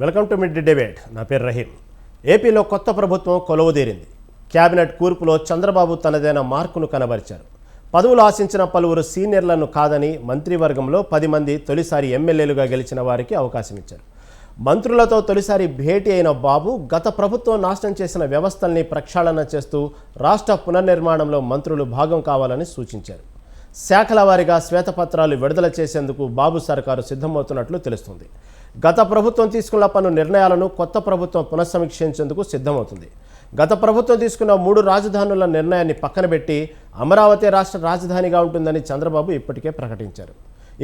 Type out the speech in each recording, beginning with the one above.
Welcome to mid debate. నా పేరు రహీం. ఏపీలో కొత్త ప్రభుత్వం కొలువుదీరింది. క్యాబినెట్ కూర్పులో చంద్రబాబు తనదైన మార్కును కనబరిచారు. పదవులు ఆశించిన పలువురు సీనియర్లను కాదని మంత్రివర్గంలో 10 మంది తొలిసారి ఎమ్మెల్యేలుగా గెలిచిన వారికి అవకాశం ఇచ్చారు. మంత్రులతో తొలిసారి భేటీ అయిన బాబు గత ప్రభుత్వం నాశనం చేసిన వ్యవస్థల్ని ప్రక్షాళన చేస్తూ రాష్ట్ర పునర్నిర్మాణంలో మంత్రులు భాగం కావాలని సూచించారు. శాఖల వారీగా శ్వేతపత్రాలు విడుదల చేసేందుకు బాబు సర్కారు సిద్ధమవుతున్నట్లు తెలుస్తుంది. గత ప్రభుత్వం తీసుకున్న పలు నిర్ణయాలను కొత్త ప్రభుత్వం పునఃసమీక్షించేందుకు సిద్ధమవుతుంది. గత ప్రభుత్వం తీసుకున్న 3 రాజధానుల నిర్ణయాన్ని పక్కన పెట్టి అమరావతి రాష్ట్ర రాజధానిగా ఉంటుందని చంద్రబాబు ఇప్పటికే ప్రకటించారు.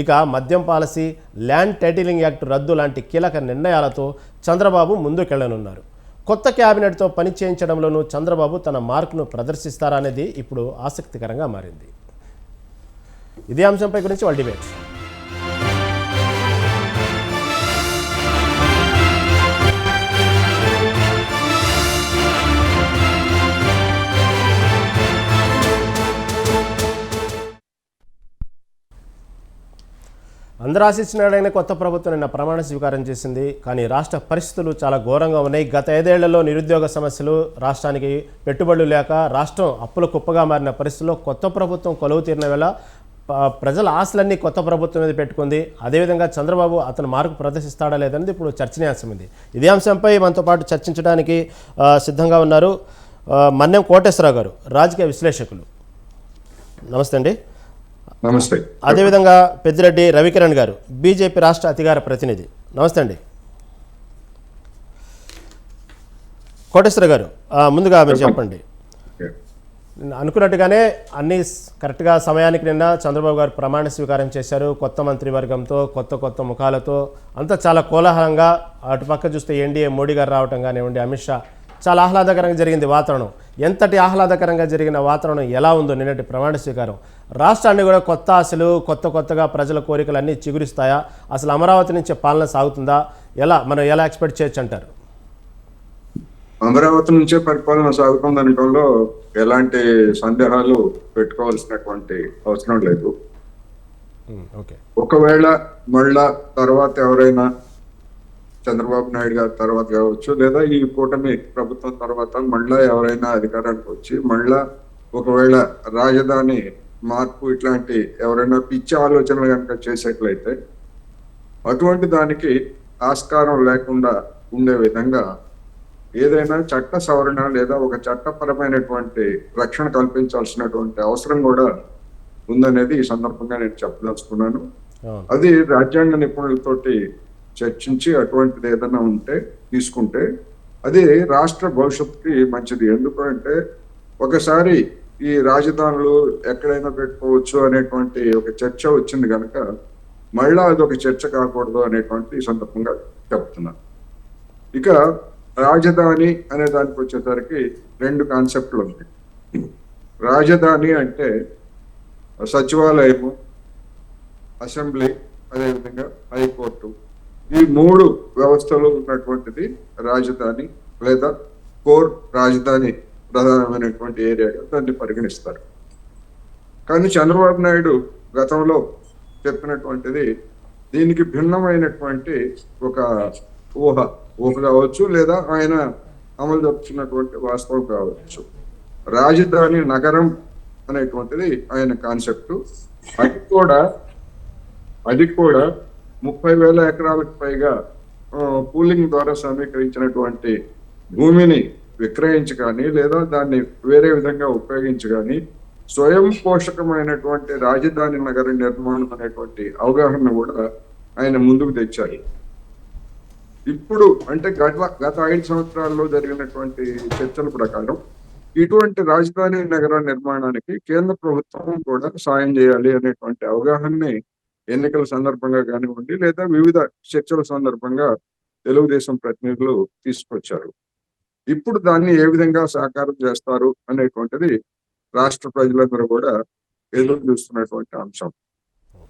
ఇక మద్యం పాలసీ, ల్యాండ్ టైటిలింగ్ యాక్ట్ రద్దు లాంటి కీలక నిర్ణయాలతో చంద్రబాబు ముందుకెళ్లనున్నారు. కొత్త క్యాబినెట్తో పని చేయించడంలోనూ చంద్రబాబు తన మార్కును ప్రదర్శిస్తారా అనేది ఇప్పుడు ఆసక్తికరంగా మారింది. ఇదే అంశంపై గురించి వాళ్ళ డిబేట్. అందరూ ఆశించినట్లయినా కొత్త ప్రభుత్వం నిన్న ప్రమాణ స్వీకారం చేసింది. కానీ రాష్ట్ర పరిస్థితులు చాలా ఘోరంగా ఉన్నాయి. గత 5 ఏళ్లలో నిరుద్యోగ సమస్యలు, రాష్ట్రానికి పెట్టుబడులు లేక రాష్ట్రం అప్పుల కుప్పగా మారిన పరిస్థితుల్లో కొత్త ప్రభుత్వం కొలువు తీరిన వేళ ప్రజల ఆశలన్నీ కొత్త ప్రభుత్వం మీద పెట్టుకుంది. అదేవిధంగా చంద్రబాబు అతను మార్కు ప్రదర్శిస్తాడా లేదనేది ఇప్పుడు చర్చనీయాంశమైంది. ఇదే అంశంపై మనతో పాటు చర్చించడానికి సిద్ధంగా ఉన్నారు మన్నెం కోటేశ్వరరావు గారు, రాజకీయ విశ్లేషకులు. నమస్తే అండి. నమస్తే. అదేవిధంగా పెద్దిరెడ్డి రవికిరణ్ గారు, బీజేపీ రాష్ట్ర అధికార ప్రతినిధి. నమస్తే అండి. కోటేశ్వర గారు, ముందుగా మీరు చెప్పండి. అనుకున్నట్టుగానే అన్ని కరెక్ట్గా సమయానికి నిన్న చంద్రబాబు గారు ప్రమాణ స్వీకారం చేశారు. కొత్త మంత్రివర్గంతో, కొత్త ముఖాలతో అంతా చాలా కోలాహలంగా. అటుపక్క చూస్తే ఎన్డీఏ మోడీ గారు రావటం కానివ్వండి, అమిత్ షా, చాలా ఆహ్లాదకరంగా జరిగింది వాతావరణం. ఎంతటి ఆహ్లాదకరంగా జరిగిన వాతావరణం ఎలా ఉందో నిన్నటి ప్రమాణ స్వీకారం. రాష్ట్రాన్ని కూడా కొత్త ఆశలు, కొత్తగా ప్రజల కోరికలు అన్నీ చిగురిస్తాయా? అసలు అమరావతి నుంచి పాలన సాగుతుందా? మనం ఎలా ఎక్స్పెక్ట్ చేయొచ్చు అంటారు? అమరావతి నుంచే పరిపాలన సాగుతుందనడంలో ఎలాంటి సందేహాలు పెట్టుకోవాల్సినటువంటి అవసరం లేదు. ఒకవేళ మళ్ళా తర్వాత ఎవరైనా చంద్రబాబు నాయుడు గారి తర్వాత కావచ్చు, లేదా ఈ కూటమి ప్రభుత్వం తర్వాత మళ్ళా ఎవరైనా అధికారానికి వచ్చి మళ్ళా ఒకవేళ రాజధాని మార్పు ఇట్లాంటి ఎవరైనా పిచ్చి ఆలోచనలు కనుక చేసేట్లయితే అటువంటి దానికి ఆస్కారం లేకుండా ఉండే విధంగా ఏదైనా చట్ట సవరణ లేదా ఒక చట్టపరమైనటువంటి రక్షణ కల్పించాల్సినటువంటి అవసరం కూడా ఉందనేది ఈ సందర్భంగా నేను చెప్పదలుచుకున్నాను. అది రాజ్యాంగ నిపుణులతోటి చర్చించి అటువంటిది ఏదైనా ఉంటే తీసుకుంటే అది రాష్ట్ర భవిష్యత్తుకి మంచిది. ఎందుకంటే ఒకసారి ఈ రాజధానులు ఎక్కడైనా పెట్టుకోవచ్చు అనేటువంటి ఒక చర్చ వచ్చింది కనుక మళ్ళా అది ఒక చర్చ కాకూడదు అనేటువంటి ఈ సందర్భంగా చెప్తున్నాను. ఇక రాజధాని అనే దానికి వచ్చేసరికి 2 కాన్సెప్ట్లు ఉన్నాయి. రాజధాని అంటే సచివాలయము, అసెంబ్లీ, అదేవిధంగా హైకోర్టు, ఈ 3 వ్యవస్థలు ఉన్నటువంటిది రాజధాని లేదా కోర్ రాజధాని ప్రధానమైనటువంటి ఏరియాగా దాన్ని పరిగణిస్తారు. కానీ చంద్రబాబు నాయుడు గతంలో చెప్పినటువంటిది దీనికి భిన్నమైనటువంటి ఒక ఊహ కావచ్చు, లేదా ఆయన అమలు జరుపుతున్నటువంటి వాస్తవం కావచ్చు. రాజధాని నగరం అనేటువంటిది ఆయన కాన్సెప్ట్. అది కూడా 30,000 ఎకరాలకు పైగా పూలింగ్ ద్వారా సమీకరించినటువంటి భూమిని విక్రయించి కానీ లేదా దాన్ని వేరే విధంగా ఉపయోగించి కానీ స్వయం పోషకమైనటువంటి రాజధాని నగర నిర్మాణం అనేటువంటి అవగాహన కూడా ఆయన ముందుకు తెచ్చారు. ఇప్పుడు అంటే గత 5 సంవత్సరాల్లో జరిగినటువంటి చర్చల ప్రకారం ఇటువంటి రాజధాని నగర నిర్మాణానికి కేంద్ర ప్రభుత్వం కూడా సాయం చేయాలి అనేటువంటి అవగాహనని ఎన్నికల సందర్భంగా కానివ్వండి లేదా వివిధ చర్చల సందర్భంగా తెలుగుదేశం ప్రతినిధులు తీసుకొచ్చారు. ఇప్పుడు దాన్ని ఏ విధంగా సాకారం చేస్తారు అనేటువంటిది రాష్ట్ర ప్రజలందరూ కూడా ఎదురు చూస్తున్నటువంటి అంశం.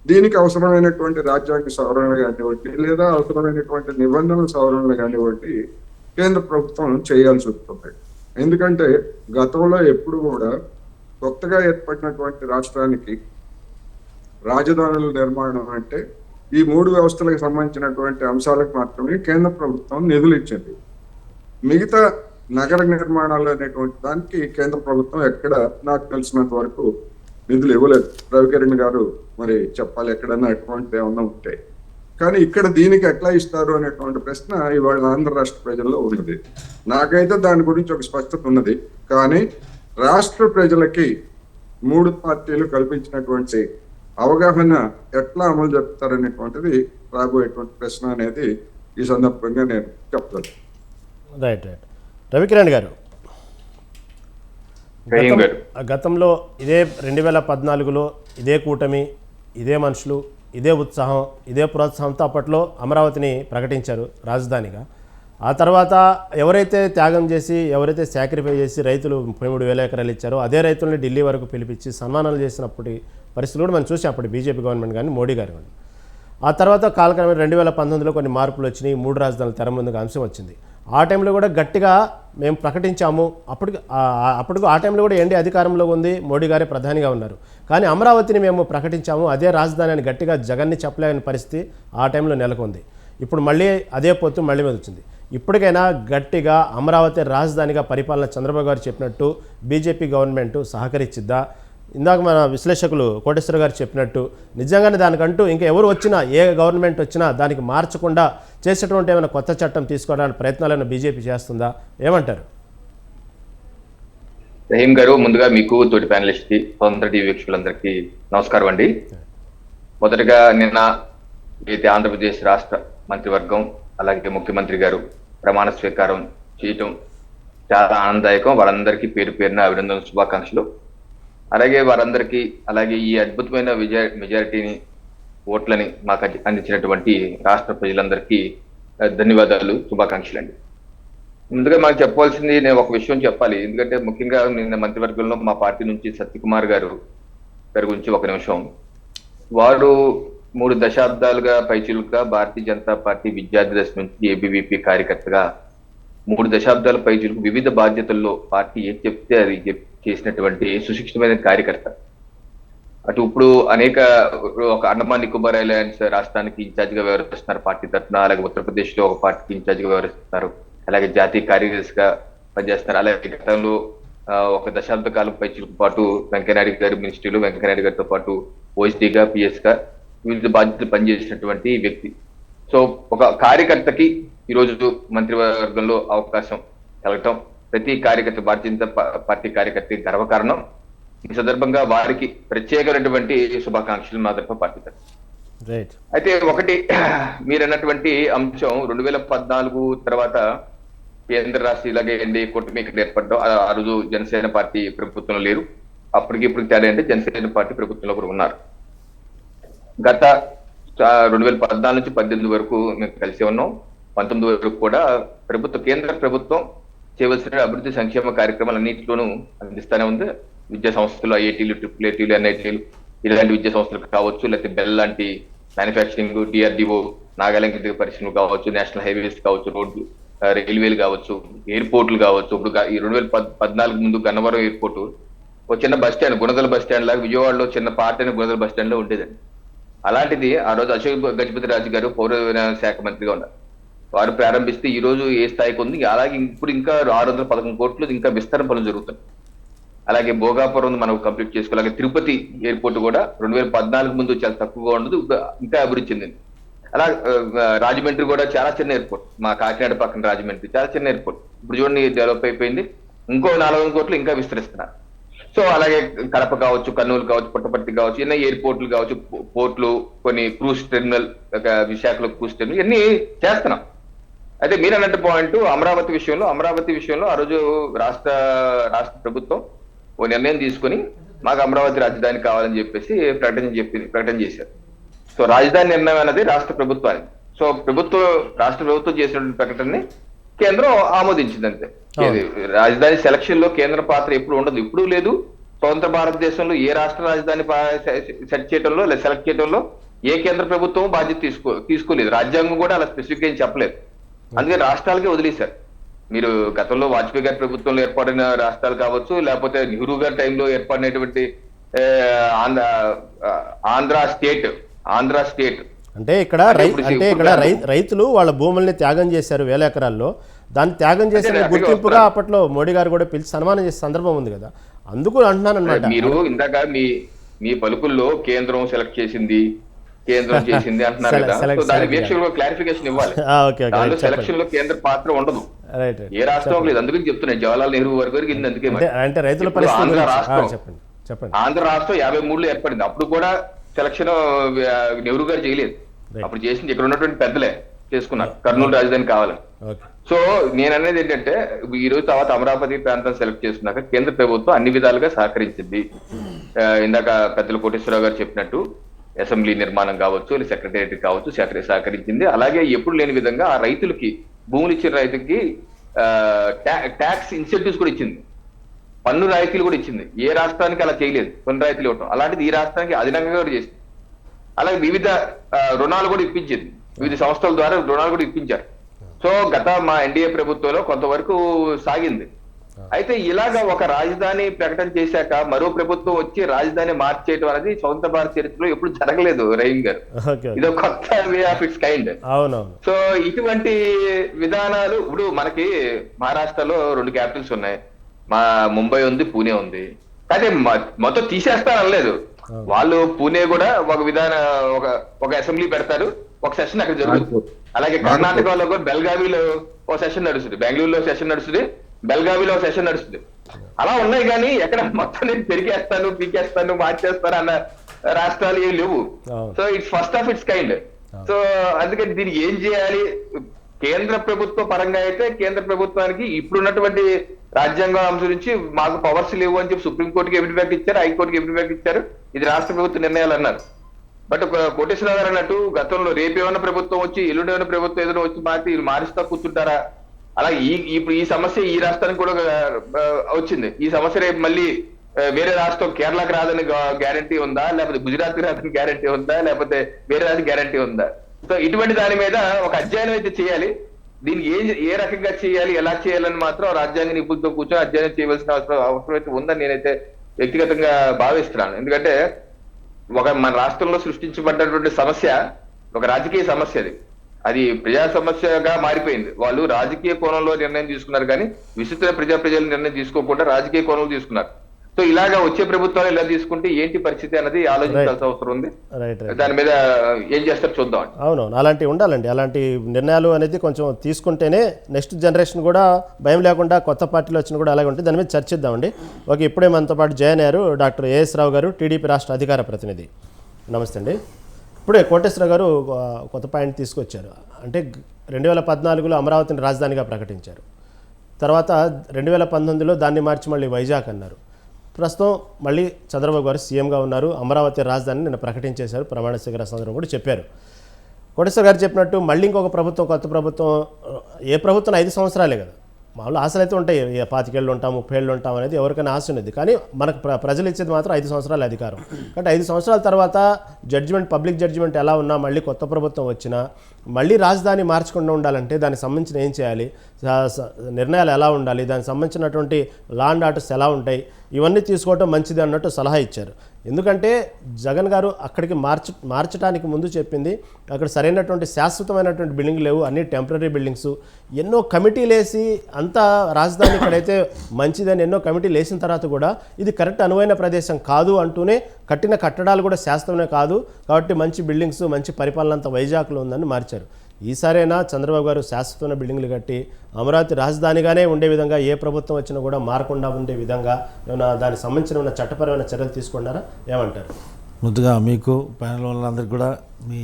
దీనికి అవసరమైనటువంటి రాజ్యాంగ సవరణలు కానివ్వండి లేదా అవసరమైనటువంటి నిబంధనల సవరణలు కానివ్వండి కేంద్ర ప్రభుత్వం చేయాల్సి వస్తుంది. ఎందుకంటే గతంలో ఎప్పుడు కూడా కొత్తగా ఏర్పడినటువంటి రాష్ట్రానికి రాజధానుల నిర్మాణం అంటే ఈ 3 వ్యవస్థలకు సంబంధించినటువంటి అంశాలకు మాత్రమే కేంద్ర ప్రభుత్వం నిధులు ఇచ్చింది. మిగతా నగర నిర్మాణాలు అనేటువంటి దానికి కేంద్ర ప్రభుత్వం ఎక్కడ నాకు తెలిసినంత వరకు నిధులు ఇవ్వలేదు. రవికిరణ్ గారు మరి చెప్పాలి ఎక్కడన్నా అటువంటి ఏమన్నా ఉంటాయి. కానీ ఇక్కడ దీనికి ఎట్లా ఇస్తారు అనేటువంటి ప్రశ్న ఇవాళ ఆంధ్ర రాష్ట్ర ప్రజల్లో ఉన్నది. నాకైతే దాని గురించి ఒక స్పష్టత ఉన్నది. కానీ రాష్ట్ర ప్రజలకి 3 పార్టీలు కల్పించినటువంటి అవగాహన ఎట్లా అమలు జరుపుతారనేటువంటిది రాబోయేటువంటి ప్రశ్న అనేది ఈ సందర్భంగా నేను చెప్పగలను. రైట్. రవికిరణ్ గారు, గతంలో ఇదే 2014లో ఇదే కూటమి, ఇదే మనుషులు, ఇదే ఉత్సాహం, ఇదే ప్రోత్సాహంతో అప్పట్లో అమరావతిని ప్రకటించారు రాజధానిగా. ఆ తర్వాత ఎవరైతే త్యాగం చేసి, ఎవరైతే సాక్రిఫై చేసి రైతులు 33,000 ఎకరాలు ఇచ్చారో అదే రైతుల్ని ఢిల్లీ వరకు పిలిపించి సన్మానాలు చేసినప్పటి పరిస్థితులు కూడా మనం చూసాం. అప్పుడు బీజేపీ గవర్నమెంట్ కానీ మోడీ గారు కానీ. ఆ తర్వాత కాలక్రమేణా 2019లో కొన్ని మార్పులు వచ్చినాయి. 3 రాజధానుల తెర ముందుకు అంశం వచ్చింది. ఆ టైంలో కూడా గట్టిగా మేము ప్రకటించాము. అప్పటికి ఆ టైంలో కూడా ఎన్డీ అధికారంలో ఉంది, మోడీ గారే ప్రధానిగా ఉన్నారు. కానీ అమరావతిని మేము ప్రకటించాము, అదే రాజధాని అని గట్టిగా జగన్ని చెప్పలేని పరిస్థితి ఆ టైంలో నెలకొంది. ఇప్పుడు మళ్ళీ అదే పొత్తు మళ్ళీ మీద వచ్చింది. ఇప్పటికైనా గట్టిగా అమరావతి రాజధానిగా పరిపాలన చంద్రబాబు గారు చెప్పినట్టు బీజేపీ గవర్నమెంట్ సహకరించిద్దా? ఇందాక మన విశ్లేషకులు కోటేశ్వర గారు చెప్పినట్టు నిజంగానే దానికంటూ ఇంకా ఎవరు వచ్చినా, ఏ గవర్నమెంట్ వచ్చినా దానికి మార్చకుండా చేసేటువంటి ఏమైనా కొత్త చట్టం తీసుకోవడానికి ప్రయత్నాలను బీజేపీ చేస్తుందా? ఏమంటారు? రహీం గారు, ముందుగా మీకు తోటి ప్యానలిస్ట్ కి, స్వతంత్ర టీవీ వీక్షకులందరికీ నమస్కారం అండి. మొదటగా నిన్న అయితే ఆంధ్రప్రదేశ్ రాష్ట్ర మంత్రివర్గం అలాగే ముఖ్యమంత్రి గారు ప్రమాణ స్వీకారం చేయటం చాలా ఆనందదాయకం. వాళ్ళందరికీ పేరు పేరున అభినందనలు, శుభాకాంక్షలు. అలాగే వారందరికీ, అలాగే ఈ అద్భుతమైన మెజారిటీని, ఓట్లని మాకు అందించినటువంటి రాష్ట్ర ప్రజలందరికీ ధన్యవాదాలు, శుభాకాంక్షలు అండి. ముందుగా మాకు చెప్పాల్సింది, నేను ఒక విషయం చెప్పాలి. ఎందుకంటే ముఖ్యంగా నిన్న మంత్రివర్గంలో మా పార్టీ నుంచి సత్యకుమార్ గారి గురించి ఒక నిమిషం. వారు 3 దశాబ్దాలుగా పైచిలుగా భారతీయ జనతా పార్టీ విద్యార్థి దశ నుంచి ఏబీవీపీ కార్యకర్తగా 3 దశాబ్దాల పైచిలుకు వివిధ బాధ్యతల్లో పార్టీ ఏం చెప్తే అది చేసినటువంటి సుశిక్షితమైన కార్యకర్త. అటు ఇప్పుడు అనేక ఒక అండమాన్ నికోబార్ ఐలాండ్స్ రాష్ట్రానికి ఇన్ఛార్జిగా వ్యవహరిస్తున్నారు పార్టీ తరఫున, అలాగే ఉత్తరప్రదేశ్ లో ఒక పార్టీకి ఇన్ఛార్జిగా వ్యవహరిస్తున్నారు, అలాగే జాతీయ కార్యదర్శిగా పనిచేస్తున్నారు. అలాగే గతంలో 1 దశాబ్ద కాలం పైచిలుకు పాటు వెంకయ్యనాయుడు గారి మినిస్ట్రీలో వెంకయ్యనాయుడు గారితో పాటు ఓఎస్డీగా, పిఎస్గా వివిధ బాధ్యతలు పనిచేసినటువంటి వ్యక్తి. సో ఒక కార్యకర్తకి ఈరోజు మంత్రివర్గంలో అవకాశం కలగటం ప్రతి కార్యకర్త, భారతీయ జనతా పార్టీ కార్యకర్త గర్వకారణం. ఈ సందర్భంగా వారికి ప్రత్యేకమైనటువంటి శుభాకాంక్షలు మా తరఫున పార్టీ తరఫున. అయితే ఒకటి మీరు అన్నటువంటి అంశం, 2014 తర్వాత కేంద్ర రాష్ట్ర ఇలాగే ఎన్డీఏ కూటమి ఇక్కడ ఏర్పడడం. ఆ రోజు జనసేన పార్టీ ప్రభుత్వంలో లేరు. అప్పటికి ఇప్పుడు తేడా అంటే జనసేన పార్టీ ప్రభుత్వంలో కూడా ఉన్నారు. గత 2014 నుంచి 18 వరకు మేము కలిసి ఉన్నాం. 19 వరకు కూడా కేంద్ర ప్రభుత్వం చేయవలసిన అభివృద్ధి సంక్షేమ కార్యక్రమాలన్నింటిలోనూ అందిస్తూనే ఉంది. విద్యా సంస్థలు, ఐఐటీలు, ట్రిపుల్ ఎన్ఐటీలు ఇలాంటి విద్యా సంస్థలు కావచ్చు, లేకపోతే బెల్ లాంటి మ్యానుఫ్యాక్చరింగ్, డిఆర్డిఓ, నాగాలాండ్ పరిశ్రమలు కావచ్చు, నేషనల్ హైవేస్ కావచ్చు, రోడ్లు, రైల్వేలు కావచ్చు, ఎయిర్పోర్ట్లు కావచ్చు. ఇప్పుడు ఈ 2014 ముందు గన్నవరం ఎయిర్పోర్ట్ ఒక చిన్న bus stand, Gunadala bus stand లాగా విజయవాడలో చిన్న పార్ట్ అయిన గుణదల బస్ స్టాండ్ లో ఉండేదండి. అలాంటిది ఆ రోజు అశోక్ గజపతి రాజు గారు పౌర విమానయాన శాఖ మంత్రిగా ఉన్నారు. వారు ప్రారంభిస్తే ఈ రోజు ఏ స్థాయికి ఉంది. అలాగే ఇప్పుడు ఇంకా 611 కోట్లు ఇంకా విస్తరణ పనులు జరుగుతాయి. అలాగే భోగాపురం మనం కంప్లీట్ చేసుకోవాలి. అలాగే తిరుపతి ఎయిర్పోర్ట్ కూడా 2014 ముందు చాలా తక్కువగా ఉండదు, ఇంకా అభివృద్ధి చెందింది. అలా రాజమండ్రి కూడా చాలా చిన్న ఎయిర్పోర్ట్, మా కాకినాడ పక్కన రాజమండ్రి చాలా చిన్న ఎయిర్పోర్ట్, ఇప్పుడు చూడండి డెవలప్ అయిపోయింది. ఇంకో 400 కోట్లు ఇంకా విస్తరిస్తున్నారు. సో అలాగే కడప కావచ్చు, కర్నూలు కావచ్చు, పుట్టపర్తి కావచ్చు, ఎన్నో ఎయిర్పోర్ట్లు కావచ్చు, పోర్ట్లు, కొన్ని క్రూజ్ టెర్మినల్, విశాఖలో క్రూజ్ టెర్మినల్, ఇవన్నీ చేస్తున్నాం. అయితే మీరు అన్నట్టు పాయింట్ అమరావతి విషయంలో ఆ రోజు రాష్ట్ర ప్రభుత్వం ఓ నిర్ణయం తీసుకుని మాకు అమరావతి రాజధాని కావాలని చెప్పేసి ప్రకటన చేశారు. సో రాజధాని నిర్ణయం అనేది రాష్ట్ర ప్రభుత్వానికి. సో రాష్ట్ర ప్రభుత్వం చేసినటువంటి ప్రకటనని కేంద్రం ఆమోదించింది అంతే. రాజధాని సెలక్షన్ లో కేంద్ర పాత్ర ఎప్పుడు ఉండదు, ఇప్పుడు లేదు. స్వతంత్ర భారతదేశంలో ఏ రాష్ట్ర రాజధాని సెట్ చేయడంలో లేదా సెలెక్ట్ చేయడంలో ఏ కేంద్ర ప్రభుత్వం బాధ్యత తీసుకోలేదు. రాజ్యాంగం కూడా అలా స్పెసిఫిక్ ఏం చెప్పలేదు. అందుకే రాష్ట్రాలకే వదిలేశారు. మీరు గతంలో వాజ్పేయి గారి ప్రభుత్వంలో ఏర్పడిన రాష్ట్రాలు కావచ్చు, లేకపోతే నెహ్రూ గారి టైంలో ఏర్పడినటువంటి ఆంధ్ర స్టేట్ అంటే ఇక్కడ రైతులు వాళ్ళ భూముల్ని త్యాగం చేశారు 1000 ఎకరాల్లో. దాన్ని త్యాగం చేసిన గుర్తింపుగా అప్పట్లో మోడీ గారు కూడా పిలిచి సన్మానం చేసే సందర్భం ఉంది కదా, అందుకు అంటున్నాను అనమాట. మీరు ఇందాక మీ పలుకుల్లో కేంద్రం సెలెక్ట్ చేసింది, కేంద్రం చేసింది అంటున్నారు కదా, సో దాని వీక్షకులు క్లారిఫికేషన్ ఇవ్వాలి. దానిలో సెలక్షన్ లో కేంద్ర పాత్ర ఉండదు, ఏ రాష్ట్రం లేదు. అందుకని చెప్తున్నాయి జవహర్లాల్ నెహ్రూ వరకు అందుకే అంటే రైతుల ఆంధ్ర రాష్ట్రం 53లో ఏర్పడింది. అప్పుడు కూడా సెలక్షన్ నెహ్రూ గారు చేయలేదు, అప్పుడు చేసింది ఇక్కడ ఉన్నటువంటి పెద్దలే చేసుకున్నారు, కర్నూలు రాజధాని కావాలని. సో నేను అనేది ఏంటంటే ఈ రోజు తర్వాత అమరావతి ప్రాంతం సెలెక్ట్ చేసుకున్నాక కేంద్ర ప్రభుత్వం అన్ని విధాలుగా సహకరించింది. ఇందాక పెద్దల కోటేశ్వరరావు గారు చెప్పినట్టు అసెంబ్లీ నిర్మాణం కావచ్చు, సెక్రటేరియట్ కావచ్చు, సహకరించింది. అలాగే ఎప్పుడు లేని విధంగా ఆ రైతులకి, భూములు ఇచ్చిన రైతులకి ట్యాక్స్ ఇన్సెంటివ్స్ కూడా ఇచ్చింది, పన్ను రాయితీలు కూడా ఇచ్చింది. ఏ రాష్ట్రానికి అలా చేయలేదు, పన్ను రాయితీలు ఇవ్వటం. అలాంటిది ఈ రాష్ట్రానికి అదనంగా కూడా చేసింది. అలాగే వివిధ రుణాలు కూడా ఇప్పించింది, వివిధ సంస్థల ద్వారా రుణాలు కూడా ఇప్పించారు. సో మా ఎన్డీఏ ప్రభుత్వంలో కొంతవరకు సాగింది. అయితే ఇలాగా ఒక రాజధాని ప్రకటన చేశాక మరో ప్రభుత్వం వచ్చి రాజధాని మార్చేయటం అనేది స్వతంత్ర భారత చరిత్రలో ఎప్పుడు జరగలేదు రహీం గారు. ఇది ఒక కొత్త way of it's kind. So ఇటువంటి విధానాలు ఇప్పుడు మనకి మహారాష్ట్రలో 2 క్యాపిటల్స్ ఉన్నాయి, ముంబై ఉంది, పూణే ఉంది. అయితే మొత్తం తీసేస్తారనలేదు వాళ్ళు. పూణే కూడా ఒక అసెంబ్లీ పెడతారు, ఒక సెషన్ అక్కడ జరుగుతుంది. అలాగే కర్ణాటకలో కూడా బెల్గావిలో ఒక సెషన్ నడుస్తుంది, బెంగళూరులో సెషన్ నడుస్తుంది, బెల్గావిలో సెషన్ నడుస్తుంది. అలా ఉన్నాయి కానీ ఎక్కడ మొత్తం నేను పెరిగేస్తాను, పీకేస్తాను, మార్చేస్తాను అన్న రాష్ట్రాలు ఏం లేవు. So it's first of it's kind. So అందుకని దీనికి ఏం చేయాలి? కేంద్ర ప్రభుత్వ పరంగా అయితే కేంద్ర ప్రభుత్వానికి ఇప్పుడున్నటువంటి రాజ్యాంగం అనుసరించి మాకు పవర్స్ లేవు అని చెప్పి సుప్రీంకోర్టుకి ఎఫిడవిట్ ఇచ్చారు, హైకోర్టుకి ఎఫిడవిట్ ఇచ్చారు. ఇది రాష్ట్ర ప్రభుత్వ నిర్ణయాలు అన్నారు. బట్ కోటేశ్వరరావు గారు అన్నట్టు గతంలో రేపు ఏమైనా ప్రభుత్వం వచ్చి, ఎల్లుండి ఏమైనా ప్రభుత్వం ఏదైనా వచ్చి వీళ్ళు మారుస్తా కూర్చుంటారా? అలా ఇప్పుడు ఈ సమస్య ఈ రాష్ట్రానికి కూడా వచ్చింది. ఈ సమస్య రేపు మళ్ళీ వేరే రాష్ట్రం కేరళకి రాదని గ్యారంటీ ఉందా, లేకపోతే గుజరాత్ కి రాదని గ్యారంటీ ఉందా, లేకపోతే వేరే రాష్ట్రం గ్యారంటీ ఉందా? సో ఇటువంటి దాని మీద ఒక అధ్యయనం అయితే చేయాలి. దీన్ని ఏ రకంగా చేయాలి, ఎలా చేయాలని మాత్రం రాజ్యాంగ నిపుణులతో కూర్చొని అధ్యయనం చేయవలసిన అవసరం అయితే ఉందని నేనైతే వ్యక్తిగతంగా భావిస్తున్నాను. ఎందుకంటే మన రాష్ట్రంలో సృష్టించబడ్డటువంటి సమస్య ఒక రాజకీయ సమస్య, అది ప్రజా సమస్యగా మారిపోయింది. వాళ్ళు రాజకీయ కోణంలో నిర్ణయం తీసుకున్నారు కానీ విస్తృత ప్రజల నిర్ణయం తీసుకోకుండా రాజకీయ కోణంలో తీసుకున్నారు. సో ఇలాగా వచ్చే ప్రభుత్వాలు ఇలా తీసుకుంటే ఏంటి పరిస్థితి అన్నది ఆలోచించాల్సిన అవసరం ఉంది. దాని మీద ఏం చేస్తారు చూద్దాం. అవునవును, అలాంటివి ఉండాలండి. అలాంటి నిర్ణయాలు అనేది కొంచెం తీసుకుంటేనే నెక్స్ట్ జనరేషన్ కూడా భయం లేకుండా కొత్త పార్టీలు వచ్చినా కూడా అలాగే ఉంటుంది. దాని మీద చర్చిద్దామండి. ఓకే, ఇప్పుడే మనతో పాటు జాయిన్ అయ్యారు డాక్టర్ ఏఎస్ రావు గారు, టీడీపీ రాష్ట్ర అధికార ప్రతినిధి. నమస్తే అండి. ఇప్పుడే కోటేశ్వరరావు గారు కొత్త పాయింట్ తీసుకొచ్చారు. అంటే 2014లో అమరావతిని రాజధానిగా ప్రకటించారు, తర్వాత 2019లో దాన్ని మార్చి మళ్ళీ వైజాగ్ అన్నారు. ప్రస్తుతం మళ్ళీ చంద్రబాబు గారు సీఎంగా ఉన్నారు, అమరావతి రాజధానిని నిన్న ప్రకటించేశారు, ప్రమాణ స్వీకార సందర్భం కూడా చెప్పారు. కోటేశ్వర గారు చెప్పినట్టు మళ్ళీ ఇంకొక ప్రభుత్వం, కొత్త ప్రభుత్వం, ఏ ప్రభుత్వం 5 సంవత్సరాలే కదా, మామూలు ఆశలు అయితే ఉంటాయి, 25 ఏళ్ళు ఉంటాం, 30 ఏళ్ళు ఉంటాం అనేది ఎవరికైనా ఆశ ఉన్నది. కానీ మనకు ప్రజలు ఇచ్చేది మాత్రం 5 సంవత్సరాల అధికారం. కాబట్టి 5 సంవత్సరాల తర్వాత పబ్లిక్ జడ్జిమెంట్ ఎలా ఉన్నా మళ్ళీ కొత్త ప్రభుత్వం వచ్చినా మళ్ళీ రాజధాని మార్చకుండా ఉండాలంటే దానికి సంబంధించిన ఏం చేయాలి, నిర్ణయాలు ఎలా ఉండాలి, దానికి సంబంధించినటువంటి లా అండ్ ఆర్డర్స్ ఎలా ఉంటాయి, ఇవన్నీ తీసుకోవటం మంచిది అన్నట్టు సలహా ఇచ్చారు. ఎందుకంటే జగన్ గారు అక్కడికి మార్చడానికి ముందు చెప్పింది అక్కడ సరైనటువంటి శాశ్వతమైనటువంటి బిల్డింగ్ లేవు, అన్ని టెంపరీ బిల్డింగ్స్, ఎన్నో కమిటీలు వేసి అంతా రాజధాని ఇక్కడైతే మంచిదని ఎన్నో కమిటీలు వేసిన తర్వాత కూడా ఇది కరెక్ట్ అనువైన ప్రదేశం కాదు అంటూనే కట్టిన కట్టడాలు కూడా శాశ్వతమే కాదు, కాబట్టి మంచి బిల్డింగ్స్, మంచి పరిపాలన అంతా వైజాగ్లో ఉందని మార్చారు. ఈసారైనా చంద్రబాబు గారు శాశ్వతమైన బిల్డింగ్లు కట్టి అమరావతి రాజధానిగానే ఉండే విధంగా ఏ ప్రభుత్వం వచ్చినా కూడా మారకుండా ఉండే విధంగా ఏమైనా దానికి సంబంధించిన చట్టపరమైన చర్యలు తీసుకున్నారా, ఏమంటారు? ముందుగా మీకు ప్యానల్ వాళ్ళందరికీ కూడా, మీ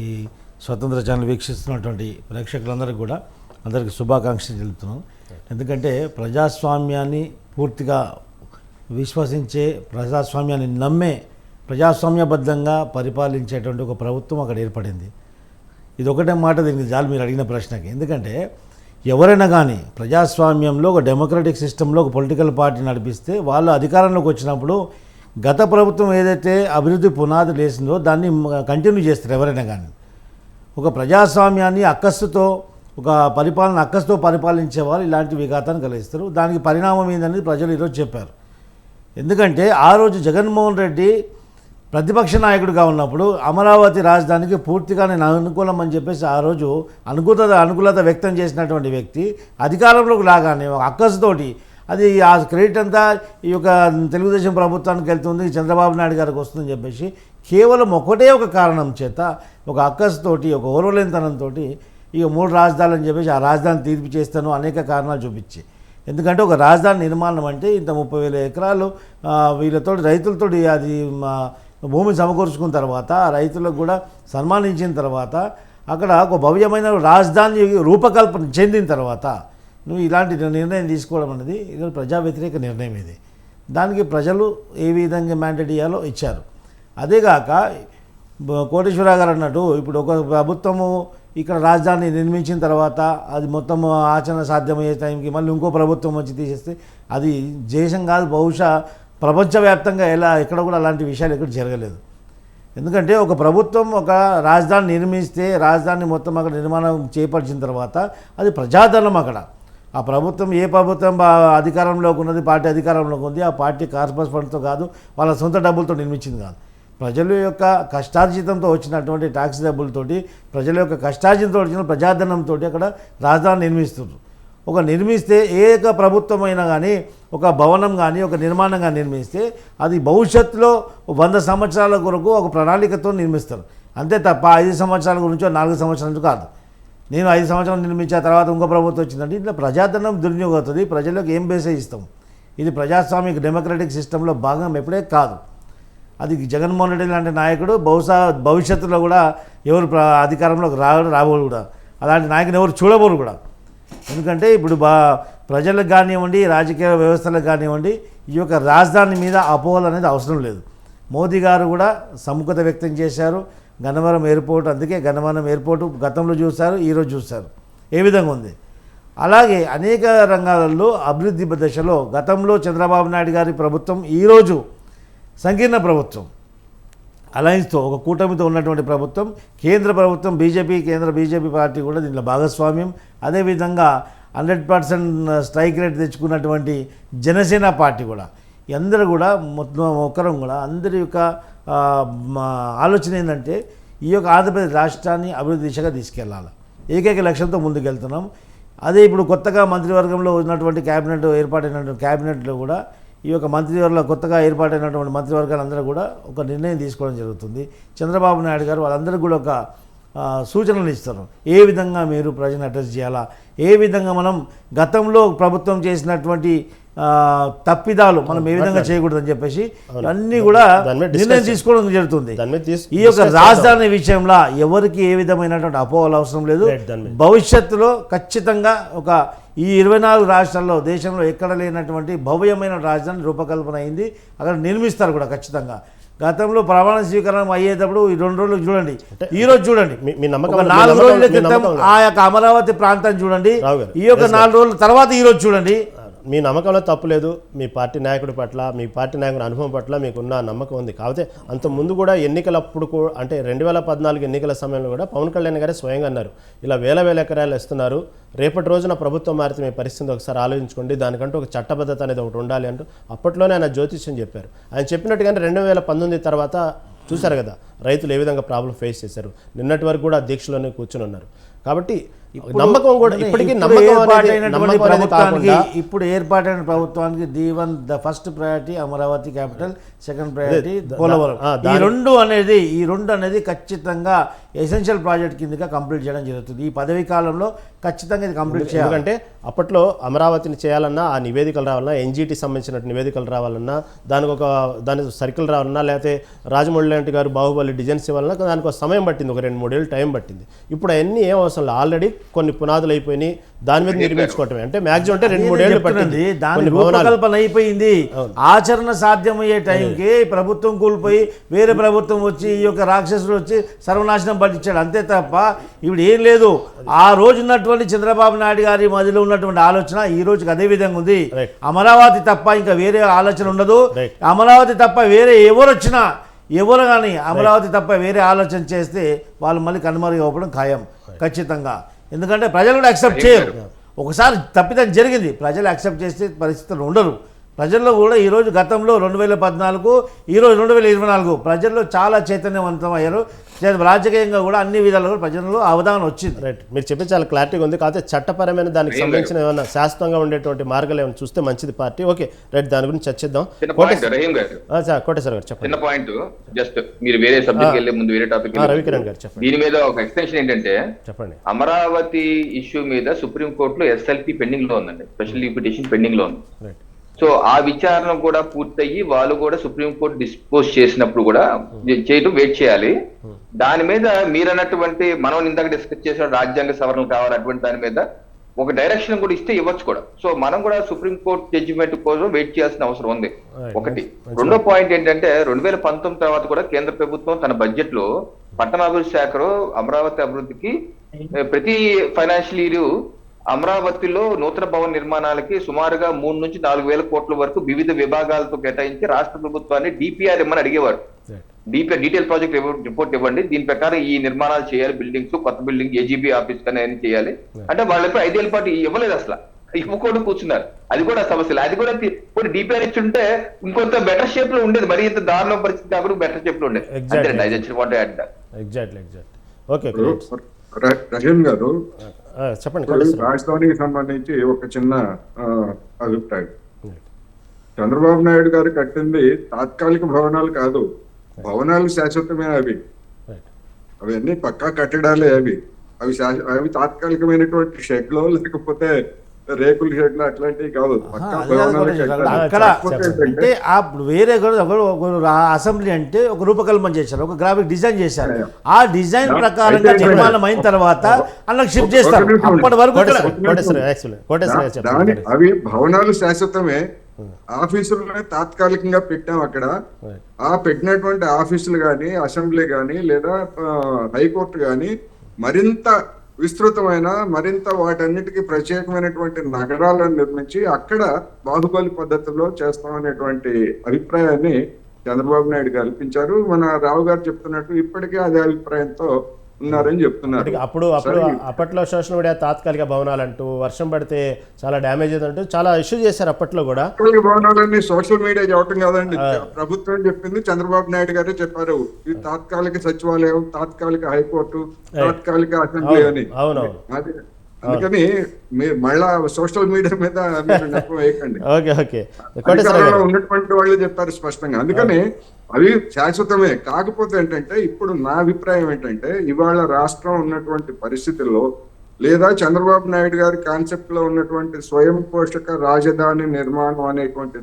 స్వతంత్ర ఛానల్ వీక్షిస్తున్నటువంటి ప్రేక్షకులందరికీ కూడా అందరికీ శుభాకాంక్షలు తెలుపుతున్నాం. ఎందుకంటే ప్రజాస్వామ్యాన్ని పూర్తిగా విశ్వసించే, ప్రజాస్వామ్యాన్ని నమ్మే, ప్రజాస్వామ్యబద్ధంగా పరిపాలించేటువంటి ఒక ప్రభుత్వం అక్కడ ఏర్పడింది. ఇది ఒకటే మాట, దీనికి చాలు మీరు అడిగిన ప్రశ్నకి. ఎందుకంటే ఎవరైనా కానీ ప్రజాస్వామ్యంలో ఒక డెమోక్రటిక్ సిస్టంలో ఒక పొలిటికల్ పార్టీ నడిపిస్తే వాళ్ళు అధికారంలోకి వచ్చినప్పుడు గత ప్రభుత్వం ఏదైతే అభివృద్ధి పునాదులు వేసిందో దాన్ని కంటిన్యూ చేస్తారు ఎవరైనా కానీ. ఒక ప్రజాస్వామ్యాన్ని అక్కస్సుతో, ఒక పరిపాలన అక్కస్సుతో పరిపాలించే వాళ్ళు ఇలాంటి విఘాతాన్ని కలిగిస్తారు. దానికి పరిణామం ఏందనేది ప్రజలు ఈరోజు చెప్పారు. ఎందుకంటే ఆ రోజు జగన్మోహన్ రెడ్డి ప్రతిపక్ష నాయకుడిగా ఉన్నప్పుడు అమరావతి రాజధానికి పూర్తిగా నేను అనుకూలం అని చెప్పేసి ఆ రోజు అనుకూలత వ్యక్తం చేసినటువంటి వ్యక్తి అధికారంలోకి రాగానే ఒక అక్కసుతోటి అది ఆ క్రెడిట్ అంతా ఈ యొక్క తెలుగుదేశం ప్రభుత్వానికి వెళ్తుంది, చంద్రబాబు నాయుడు గారికి వస్తుందని చెప్పేసి కేవలం ఒకటే ఒక కారణం చేత ఒక అక్కసుతోటి ఒక ఓర్వలేనితనంతో ఇక 3 రాజధానులు అని చెప్పేసి ఆ రాజధాని తీర్పు చేస్తాను అనేక కారణాలు చూపించి. ఎందుకంటే ఒక రాజధాని నిర్మాణం అంటే ఇంత 30,000 ఎకరాలు వీళ్ళతో రైతులతోటి అది భూమి సమకూర్చుకున్న తర్వాత రైతులకు కూడా సన్మానించిన తర్వాత అక్కడ ఒక భవ్యమైన రాజధాని రూపకల్పన చెందిన తర్వాత నువ్వు ఇలాంటి నిర్ణయం తీసుకోవడం అనేది ఇది ప్రజా వ్యతిరేక నిర్ణయం. ఇది దానికి ప్రజలు ఏ విధంగా మ్యాండేట్ ఇవ్వాలో ఇచ్చారు. అదేగాక కోటేశ్వర గారు అన్నట్టు ఇప్పుడు ఒక ప్రభుత్వము ఇక్కడ రాజధాని నిర్మించిన తర్వాత అది మొత్తం ఆచరణ సాధ్యమయ్యే టైంకి మళ్ళీ ఇంకో ప్రభుత్వం వచ్చి తీసేస్తే అది దేశం కాదు, బహుశా ప్రపంచవ్యాప్తంగా ఎక్కడ కూడా అలాంటి విషయాలు ఎక్కడ జరగలేదు. ఎందుకంటే ఒక ప్రభుత్వం ఒక రాజధాని నిర్మిస్తే రాజధాని మొత్తం అక్కడ నిర్మాణం చేపట్టిన తర్వాత అది ప్రజాధనం. అక్కడ ఆ ప్రభుత్వం ఏ ప్రభుత్వం అధికారంలోకి ఉన్నది, పార్టీ అధికారంలోకి ఉంది, ఆ పార్టీ కార్పొరేట్ ఫండ్తో కాదు, వాళ్ళ సొంత డబ్బులతో నిర్మించింది కాదు, ప్రజల యొక్క కష్టార్జితంతో వచ్చినటువంటి ట్యాక్స్ డబ్బులతోటి ప్రజల యొక్క కష్టార్జితంతో వచ్చిన ప్రజాధనంతో అక్కడ రాజధాని నిర్మిస్తున్నారు. ఒక నిర్మిస్తే ఏ ప్రభుత్వం అయినా కానీ ఒక భవనం కానీ ఒక నిర్మాణం కానీ నిర్మిస్తే అది భవిష్యత్తులో 100 సంవత్సరాల కొరకు ఒక ప్రణాళికతో నిర్మిస్తారు. అంతే తప్ప 5 సంవత్సరాల గురించో 4 సంవత్సరాల నుంచి కాదు. నేను 5 సంవత్సరాలు నిర్మించిన తర్వాత ఇంకో ప్రభుత్వం వచ్చిందంటే ఇట్లా ప్రజాధనం దుర్వినియోగం అవుతుంది. ప్రజలకు ఏం బేసే ఇస్తాం. ఇది ప్రజాస్వామిక డెమోక్రటిక్ సిస్టంలో భాగం ఎప్పుడే కాదు. అది జగన్మోహన్ రెడ్డి లాంటి నాయకుడు బహుశా భవిష్యత్తులో కూడా ఎవరు అధికారంలోకి రాబోరు కూడా, అలాంటి నాయకుని ఎవరు చూడబోరు కూడా. ఎందుకంటే ఇప్పుడు ప్రజలకు కానివ్వండి, రాజకీయ వ్యవస్థలకు కానివ్వండి, ఈ యొక్క రాజధాని మీద అపోహలు అనేది అవసరం లేదు. మోదీ గారు కూడా సముఖత వ్యక్తం చేశారు. గన్నవరం ఎయిర్పోర్ట్, అందుకే గన్నవరం ఎయిర్పోర్టు గతంలో చూశారు, ఈరోజు చూశారు ఏ విధంగా ఉంది. అలాగే అనేక రంగాలలో అభివృద్ధి దశలో గతంలో చంద్రబాబు నాయుడు గారి ప్రభుత్వం, ఈరోజు సంకీర్ణ ప్రభుత్వం అలయన్స్తో ఒక కూటమితో ఉన్నటువంటి ప్రభుత్వం, కేంద్ర ప్రభుత్వం కేంద్ర బీజేపీ పార్టీ కూడా దీంట్లో భాగస్వామ్యం. అదేవిధంగా 100% స్ట్రైక్ రేట్ తెచ్చుకున్నటువంటి జనసేన పార్టీ కూడా, అందరూ కూడా మొత్తం ఒకరం కూడా అందరి యొక్క ఆలోచన ఏంటంటే ఈ యొక్క ఆంధ్రప్రదేశ్ రాష్ట్రాన్ని అభివృద్ధి దిశగా తీసుకెళ్లాలి. ఏకైక లక్ష్యంతో ముందుకెళ్తున్నాం. అదే ఇప్పుడు కొత్తగా మంత్రివర్గంలో ఉన్నటువంటి క్యాబినెట్ ఏర్పాటైనటువంటి క్యాబినెట్లో కూడా ఈ యొక్క మంత్రివర్గంలో కొత్తగా ఏర్పాటైనటువంటి మంత్రివర్గాలందరూ కూడా ఒక నిర్ణయం తీసుకోవడం జరుగుతుంది. చంద్రబాబు నాయుడు గారు వాళ్ళందరూ కూడా ఒక సూచనలు ఇస్తారు. ఏ విధంగా మీరు ప్రజలను అడ్రస్ చేయాలా, ఏ విధంగా మనం గతంలో ప్రభుత్వం చేసినటువంటి తప్పిదాలు మనం ఏ విధంగా చేయకూడదని చెప్పేసి అన్నీ కూడా నిర్ణయం తీసుకోవడం జరుగుతుంది. ఈ యొక్క రాజధాని విషయంలో ఎవరికి ఏ విధమైనటువంటి అపోహలు అవసరం లేదు. భవిష్యత్తులో ఖచ్చితంగా ఒక ఈ 24 రాష్ట్రాల్లో దేశంలో ఎక్కడ లేనటువంటి భవ్యమైన రాజధాని రూపకల్పన అయింది. అక్కడ నిర్మిస్తారు కూడా ఖచ్చితంగా. గతంలో ప్రమాణ స్వీకారం అయ్యేటప్పుడు ఈ 2 రోజులు చూడండి, ఈ రోజు చూడండి, 4 రోజుల క్రితం ఆ యొక్క అమరావతి ప్రాంతాన్ని చూడండి, ఈ యొక్క 4 రోజుల తర్వాత ఈ రోజు చూడండి. మీ నమ్మకంలో తప్పు లేదు. మీ పార్టీ నాయకుడి పట్ల, మీ పార్టీ నాయకుడి అనుభవం పట్ల మీకున్న నమ్మకం ఉంది. కాకపోతే అంత ముందు కూడా ఎన్నికలప్పుడు అంటే 2014 ఎన్నికల సమయంలో కూడా పవన్ కళ్యాణ్ గారే స్వయంగా అన్నారు, ఇలా వేల ఎకరాలు ఇస్తున్నారు, రేపటి రోజున ప్రభుత్వం మారితే మీ పరిస్థితి ఒకసారి ఆలోచించుకోండి, దానికంటూ ఒక చట్టబద్ధత అనేది ఒకటి ఉండాలి అంటూ అప్పట్లోనే ఆయన జ్యోతిష్యం చెప్పారు. ఆయన చెప్పినట్టుగానే 2019 తర్వాత చూశారు కదా రైతులు ఏ విధంగా ప్రాబ్లం ఫేస్ చేశారు. నిన్నటి వరకు కూడా దీక్షలోనే కూర్చుని ఉన్నారు. కాబట్టి నమ్మకం కూడా ఇప్పటికీ ఇప్పుడు ఏర్పాటైన ప్రభుత్వానికి the first priority Amaravati capital, second priority Polavaram. ఈ రెండు అనేది ఖచ్చితంగా ఎసెన్షియల్ ప్రాజెక్ట్ కిందగా కంప్లీట్ చేయడం జరుగుతుంది. ఈ పదవీ కాలంలో ఖచ్చితంగా ఇది కంప్లీట్ చేయాలి. ఎందుకంటే అప్పట్లో అమరావతిని చేయాలన్నా ఆ నివేదికలు రావాలన్నా, ఎన్జీటీ సంబంధించిన నివేదికలు రావాలన్నా, దాని సర్కిల్ రావాలన్నా, లేకపోతే రాజమౌళి లాంటి గారు బాహుబలి డిజైన్స్ ఇవ్వాలన్నా దానికి ఒక సమయం పట్టింది, ఒక 2-3 ఏళ్ళు టైం పట్టింది. ఇప్పుడు అవన్నీ ఏం అవసరం లేదు, ఆల్రెడీ కొన్ని పునాదులు అయిపోయినాయి, దాని మీద నిర్మించుకోవటమే. అంటే మ్యాక్సిమం అంటే 2-3 ఏళ్ళు పట్టింది, దాని రూపకల్పన అయిపోయింది. ఆచరణ సాధ్యమయ్యే టైంకి ప్రభుత్వం కూలిపోయి వేరే ప్రభుత్వం వచ్చి ఈ యొక్క రాక్షసులు వచ్చి సర్వనాశనం పట్టించాడు. అంతే తప్ప ఇప్పుడు ఏం లేదు. ఆ రోజు ఉన్నటువంటి చంద్రబాబు నాయుడు గారి మధ్యలో ఉన్నటువంటి ఆలోచన ఈ రోజుకి అదే విధంగా ఉంది. అమరావతి తప్ప ఇంకా వేరే ఆలోచన ఉండదు. అమరావతి తప్ప వేరే ఎవరు కానీ అమరావతి తప్ప వేరే ఆలోచన చేస్తే వాళ్ళు మళ్ళీ కనుమరుగు అవ్వడం ఖాయం ఖచ్చితంగా. ఎందుకంటే ప్రజలు కూడా యాక్సెప్ట్ చేయరు. ఒకసారి తప్పిదం జరిగింది, ప్రజలు యాక్సెప్ట్ చేసే పరిస్థితులు ఉండరు. ప్రజల్లో కూడా ఈరోజు గతంలో 2014 ఈరోజు 2024 ప్రజల్లో చాలా చైతన్యవంతం అయ్యారు. రాజకీయంగా కూడా అన్ని విధాలుగా ప్రజల్లో అవగాహన వచ్చింది. రైట్, మీరు చెప్పి చాలా క్లారిటీగా ఉంది. కాకపోతే చట్టపరమైన దానికి సంబంధించిన ఏమైనా శాశ్వతంగా ఉండేటువంటి మార్గాలు ఏమైనా చూస్తే మంచిది పార్టీ. ఓకే రైట్, దాని గురించి చర్చిద్దాం. కోటేశ్వర గారు చెప్పండి. చిన్న పాయింట్, జస్ట్ మీరు వేరే సబ్జెక్ట్ వెళ్ళే ముందు వేరే టాపిక్ రవికిరణ్ గారు చెప్పండి. దీని మీద ఒక ఎక్స్టెన్షన్ ఏంటంటే, చెప్పండి. అమరావతి ఇష్యూ మీద సుప్రీం కోర్టులో ఎస్ఎల్పి పెండింగ్ లో ఉందండి, స్పెషల్ లీవ్ పిటిషన్ పెండింగ్ లో ఉంది. రైట్, సో ఆ విచారణ కూడా పూర్తయ్యి వాళ్ళు కూడా సుప్రీంకోర్టు డిస్పోజ్ చేసినప్పుడు కూడా చేయటం వెయిట్ చేయాలి. దాని మీద మీరు అన్నటువంటి మనం ఇందాక డిస్కస్ చేసిన రాజ్యాంగ సవరణ కావాలి, అటువంటి దాని మీద ఒక డైరెక్షన్ కూడా ఇస్తే ఇవ్వచ్చు కూడా. సో మనం కూడా సుప్రీంకోర్టు జడ్జిమెంట్ కోసం వెయిట్ చేయాల్సిన అవసరం ఉంది. ఒకటి. రెండో పాయింట్ ఏంటంటే 2019 తర్వాత కూడా కేంద్ర ప్రభుత్వం తన బడ్జెట్ లో పట్టణాభివృద్ధి శాఖలో అమరావతి అభివృద్ధికి ప్రతి ఫైనాన్షియల్ ఇయర్ అమరావతిలో నూతన భవన నిర్మాణాలకి సుమారుగా 3 నుంచి 4 వేల కోట్ల వరకు వివిధ విభాగాలతో కేటాయించి రాష్ట్ర ప్రభుత్వాన్ని డిపిఆర్ ఇమ్మని అడిగేవారు. డిపిఆర్ డీటెయిల్ ప్రాజెక్ట్ రిపోర్ట్ ఇవ్వండి, దీని ప్రకారం ఈ నిర్మాణాలు చేయాలి, బిల్డింగ్స్, కొత్త బిల్డింగ్, ఏజీబీ ఆఫీస్ కానీ అన్ని చేయాలి అంటే వాళ్ళపై 5 ఏళ్ల పాటు ఇవ్వలేదు, అసలు ఇవ్వకుండా కూర్చున్నారు. అది కూడా సమస్యలు. అది కూడా కొన్ని డిపిఆర్ ఇచ్చుంటే ఇంకొంత బెటర్ షేప్ లో ఉండేది, మరి ఇంత దారుణ పరిస్థితి కాకుండా బెటర్ షేప్ లో ఉండేది. ఎగ్జాక్ట్లీ. ఓకే రహీం గారు, చెప్పండి. రాజధానికి సంబంధించి ఒక చిన్న అభిప్రాయం. చంద్రబాబు నాయుడు గారు కట్టింది తాత్కాలిక భవనాలు కాదు, భవనాలు శాశ్వతమే. అవన్నీ పక్కా కట్టడాలే. అవి తాత్కాలికమైనటువంటి షెడ్లో లేకపోతే రేకుల షెడ్లు అట్లాంటివి కాదు. అక్కడ అంటే వేరే అసెంబ్లీ అంటే ఒక రూపకల్పన చేశారు, ఒక గ్రాఫిక్ డిజైన్ చేశారు. ఆ డిజైన్ ప్రకారంగా నిర్మాణం అయిన తర్వాత అలా షిఫ్ట్ చేస్తారు. అప్పటి వరకు అవి భవనాలు శాశ్వతమే, ఆఫీసులనే తాత్కాలికంగా పెట్టాం. అక్కడ ఆ పెట్టినటువంటి ఆఫీసులు కానీ, అసెంబ్లీ కానీ, లేదా హైకోర్టు కానీ మరింత విస్తృతమైన, మరింత వాటన్నిటికీ ప్రత్యేకమైనటువంటి నగరాలను నిర్మించి అక్కడ బాహుబలి పద్ధతిలో చేస్తామనేటువంటి అభిప్రాయాన్ని చంద్రబాబు నాయుడు కల్పించారు. మన రావు గారు చెప్తున్నట్టు ఇప్పటికే అదే అభిప్రాయంతో ఉన్నారని చెప్తున్నారు. అప్పట్లో సోషల్ మీడియా తాత్కాలిక భవనాలు అంటూ, వర్షం పడితే చాలా డ్యామేజ్ అంటూ చాలా ఇష్యూ చేశారు అప్పట్లో కూడా. తాత్కాలిక భవనాలన్నీ సోషల్ మీడియా చెప్పడం కాదండి, ప్రభుత్వం చెప్పింది, చంద్రబాబు నాయుడు గారే చెప్పారు. ఈ తాత్కాలిక సచివాలయం, తాత్కాలిక హైకోర్టు, తాత్కాలిక అసెంబ్లీ అని. అందుకని మీరు మళ్ళా సోషల్ మీడియా మీద వేయకండి. ఉన్నటువంటి వాళ్ళు చెప్పారు స్పష్టంగా. అందుకని అవి శాశ్వతమే. కాకపోతే ఏంటంటే ఇప్పుడు నా అభిప్రాయం ఏంటంటే, ఇవాళ రాష్ట్రం ఉన్నటువంటి పరిస్థితుల్లో, లేదా చంద్రబాబు నాయుడు గారి కాన్సెప్ట్ లో ఉన్నటువంటి స్వయం పోషక రాజధాని నిర్మాణం అనేటువంటి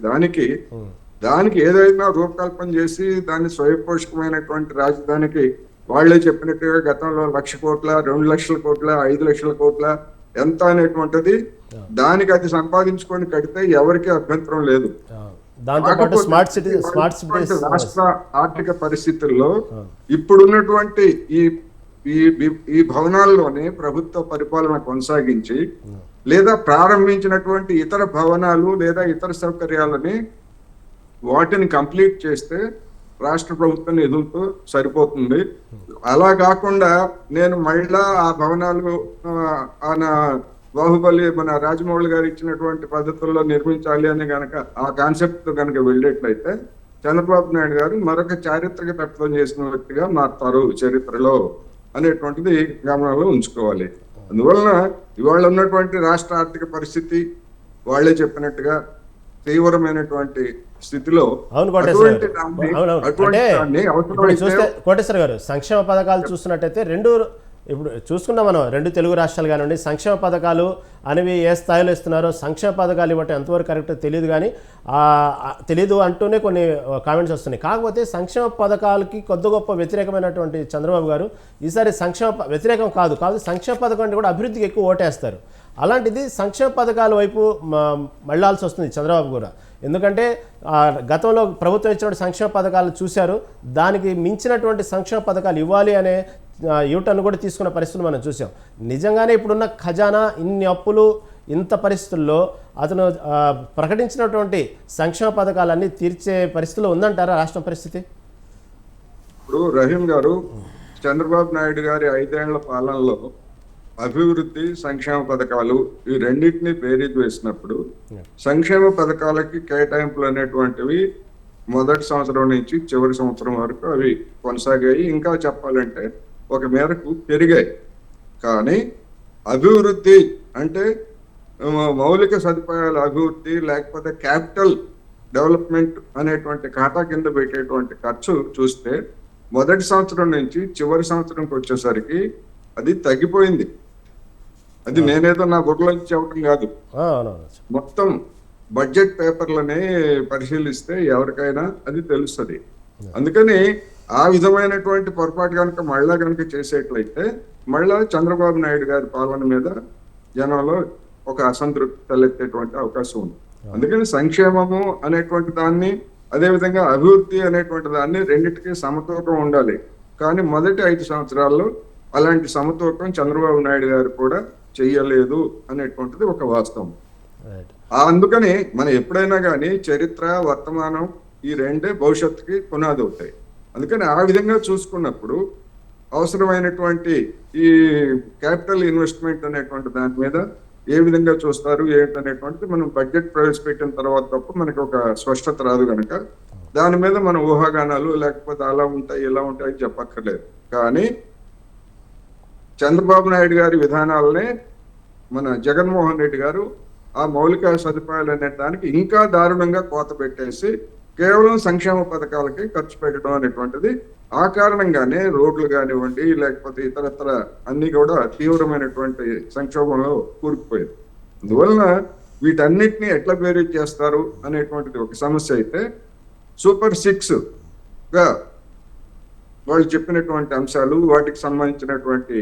దానికి ఏదైనా రూపకల్పన చేసి దాన్ని స్వయం పోషకమైనటువంటి రాజధానికి వాళ్లే చెప్పినట్టుగా గతంలో 1,00,000 కోట్ల, 2 లక్షల కోట్ల, 5 లక్షల కోట్ల ఎంత అనేటువంటిది, దానికి అది సంపాదించుకొని కడితే ఎవరికి అభ్యంతరం లేదు. రాష్ట్ర ఆర్థిక పరిస్థితుల్లో ఇప్పుడున్నటువంటి ఈ భవనాల్లోనే ప్రభుత్వ పరిపాలన కొనసాగించి, లేదా ప్రారంభించినటువంటి ఇతర భవనాలు లేదా ఇతర సౌకర్యాలని వాటిని కంప్లీట్ చేస్తే రాష్ట్ర ప్రభుత్వం నిధులతో సరిపోతుంది. అలా కాకుండా నేను మళ్ళా ఆ భవనాలు బాహుబలి మన రాజమౌళి గారు ఇచ్చినటువంటి పద్ధతుల్లో నిర్మించాలి అని గనక ఆ కాన్సెప్ట్ కనుక వెళ్ళేట్లయితే చంద్రబాబు నాయుడు గారు మరొక చారిత్రక తత్వం చేసిన వ్యక్తిగా మారుతారు చరిత్రలో అనేటువంటిది గమనంలో ఉంచుకోవాలి. అందువలన ఇవాళ ఉన్నటువంటి రాష్ట్ర ఆర్థిక పరిస్థితి వాళ్లే చెప్పినట్టుగా తీవ్రమైనటువంటి స్థితిలో కోటేశ్వర గారు, సంక్షేమ పథకాలు చూస్తున్నట్టయితే ఇప్పుడు చూసుకున్నాం మనం, 2 తెలుగు రాష్ట్రాలు కానివ్వండి, సంక్షేమ పథకాలు అనేవి ఏ స్థాయిలో ఇస్తున్నారో, సంక్షేమ పథకాలు ఇవ్వటం ఎంతవరకు కరెక్ట్ తెలియదు అంటూనే కొన్ని కామెంట్స్ వస్తున్నాయి. కాకపోతే సంక్షేమ పథకాలకి కొద్ది గొప్ప వ్యతిరేకమైనటువంటి చంద్రబాబు గారు ఈసారి వ్యతిరేకం కాదు సంక్షేమ పథకం అంటే కూడా అభివృద్ధికి ఎక్కువ ఓటేస్తారు. అలాంటిది సంక్షేమ పథకాల వైపు మళ్ళాల్సి వస్తుంది చంద్రబాబు కూడా. ఎందుకంటే గతంలో ప్రభుత్వం ఇచ్చినటువంటి సంక్షేమ పథకాలు చూశారు, దానికి మించినటువంటి సంక్షేమ పథకాలు ఇవ్వాలి అనే యూటర్న్ కూడా తీసుకున్న పరిస్థితులు మనం చూసాం. నిజంగానే ఇప్పుడున్న ఖజానా ఇన్ని అప్పులు, ఇంత పరిస్థితుల్లో అతను ప్రకటించినటువంటి సంక్షేమ పథకాలన్నీ తీర్చే పరిస్థితిలో ఉందంటారా రాష్ట్రం పరిస్థితి? ఇప్పుడు రహీం గారు, చంద్రబాబు నాయుడు గారి 5 ఏళ్ల పాలనలో అభివృద్ధి, సంక్షేమ పథకాలు ఈ రెండింటిని బేరీజ్ వేసినప్పుడు సంక్షేమ పథకాలకి కేటాయింపులు అనేటువంటివి మొదటి సంవత్సరం నుంచి చివరి సంవత్సరం వరకు అవి కొనసాగాయి. ఇంకా చెప్పాలంటే ఒక మేరకు పెరిగాయి. కానీ అభివృద్ధి అంటే మౌలిక సదుపాయాల అభివృద్ధి లేకపోతే క్యాపిటల్ డెవలప్మెంట్ అనేటువంటి ఖాతా కింద పెట్టేటువంటి ఖర్చు చూస్తే మొదటి సంవత్సరం నుంచి చివరి సంవత్సరంకి వచ్చేసరికి అది తగ్గిపోయింది. అది నేనేదో నా బుర్రలోంచి చెప్పడం కాదు. అవునవును. మొత్తం బడ్జెట్ పేపర్లని పరిశీలిస్తే ఎవరికైనా అది తెలుస్తుంది. అందుకని ఆ విధమైనటువంటి పొరపాటు కనుక కనుక చేసేట్లయితే మళ్ళా చంద్రబాబు నాయుడు గారి పాలన మీద జనంలో ఒక అసంతృప్తి తలెత్తేటువంటి అవకాశం ఉంది. అందుకని సంక్షేమము అనేటువంటి దాన్ని, అదేవిధంగా అభివృద్ధి అనేటువంటి దాన్ని రెండింటికి సమతూకం ఉండాలి. కానీ మొదటి 5 సంవత్సరాల్లో అలాంటి సమతూకం చంద్రబాబు నాయుడు గారు కూడా చెయ్యలేదు అనేటువంటిది ఒక వాస్తవం. అందుకని మనం ఎప్పుడైనా కానీ చరిత్ర, వర్తమానం ఈ రెండే భవిష్యత్తుకి పునాది అవుతాయి. అందుకని ఆ విధంగా చూసుకున్నప్పుడు అవసరమైనటువంటి ఈ క్యాపిటల్ ఇన్వెస్ట్మెంట్ అనేటువంటి దాని మీద ఏ విధంగా చూస్తారు ఏంటనేటువంటిది మనం బడ్జెట్ ప్రవేశపెట్టిన తర్వాత తప్ప మనకి ఒక స్పష్టత రాదు కనుక దాని మీద మన ఊహాగానాలు లేకపోతే అలా ఉంటాయి ఇలా ఉంటాయి చెప్పక్కర్లేదు. కానీ చంద్రబాబు నాయుడు గారి విధానాలనే మన జగన్మోహన్ రెడ్డి గారు ఆ మౌలిక సదుపాయాలు అనే దానికి ఇంకా దారుణంగా కోత పెట్టేసి కేవలం సంక్షేమ పథకాలకి ఖర్చు పెట్టడం అనేటువంటిది, ఆ కారణంగానే రోడ్లు కానివ్వండి లేకపోతే ఇతరత్ర అన్ని కూడా తీవ్రమైనటువంటి సంక్షోభంలో కూరుకుపోయారు. అందువలన వీటన్నిటిని ఎట్లా బేరీజ్ చేస్తారు అనేటువంటిది ఒక సమస్య అయితే, సూపర్ 6 గా వాళ్ళు చెప్పినటువంటి అంశాలు, వాటికి సంబంధించినటువంటి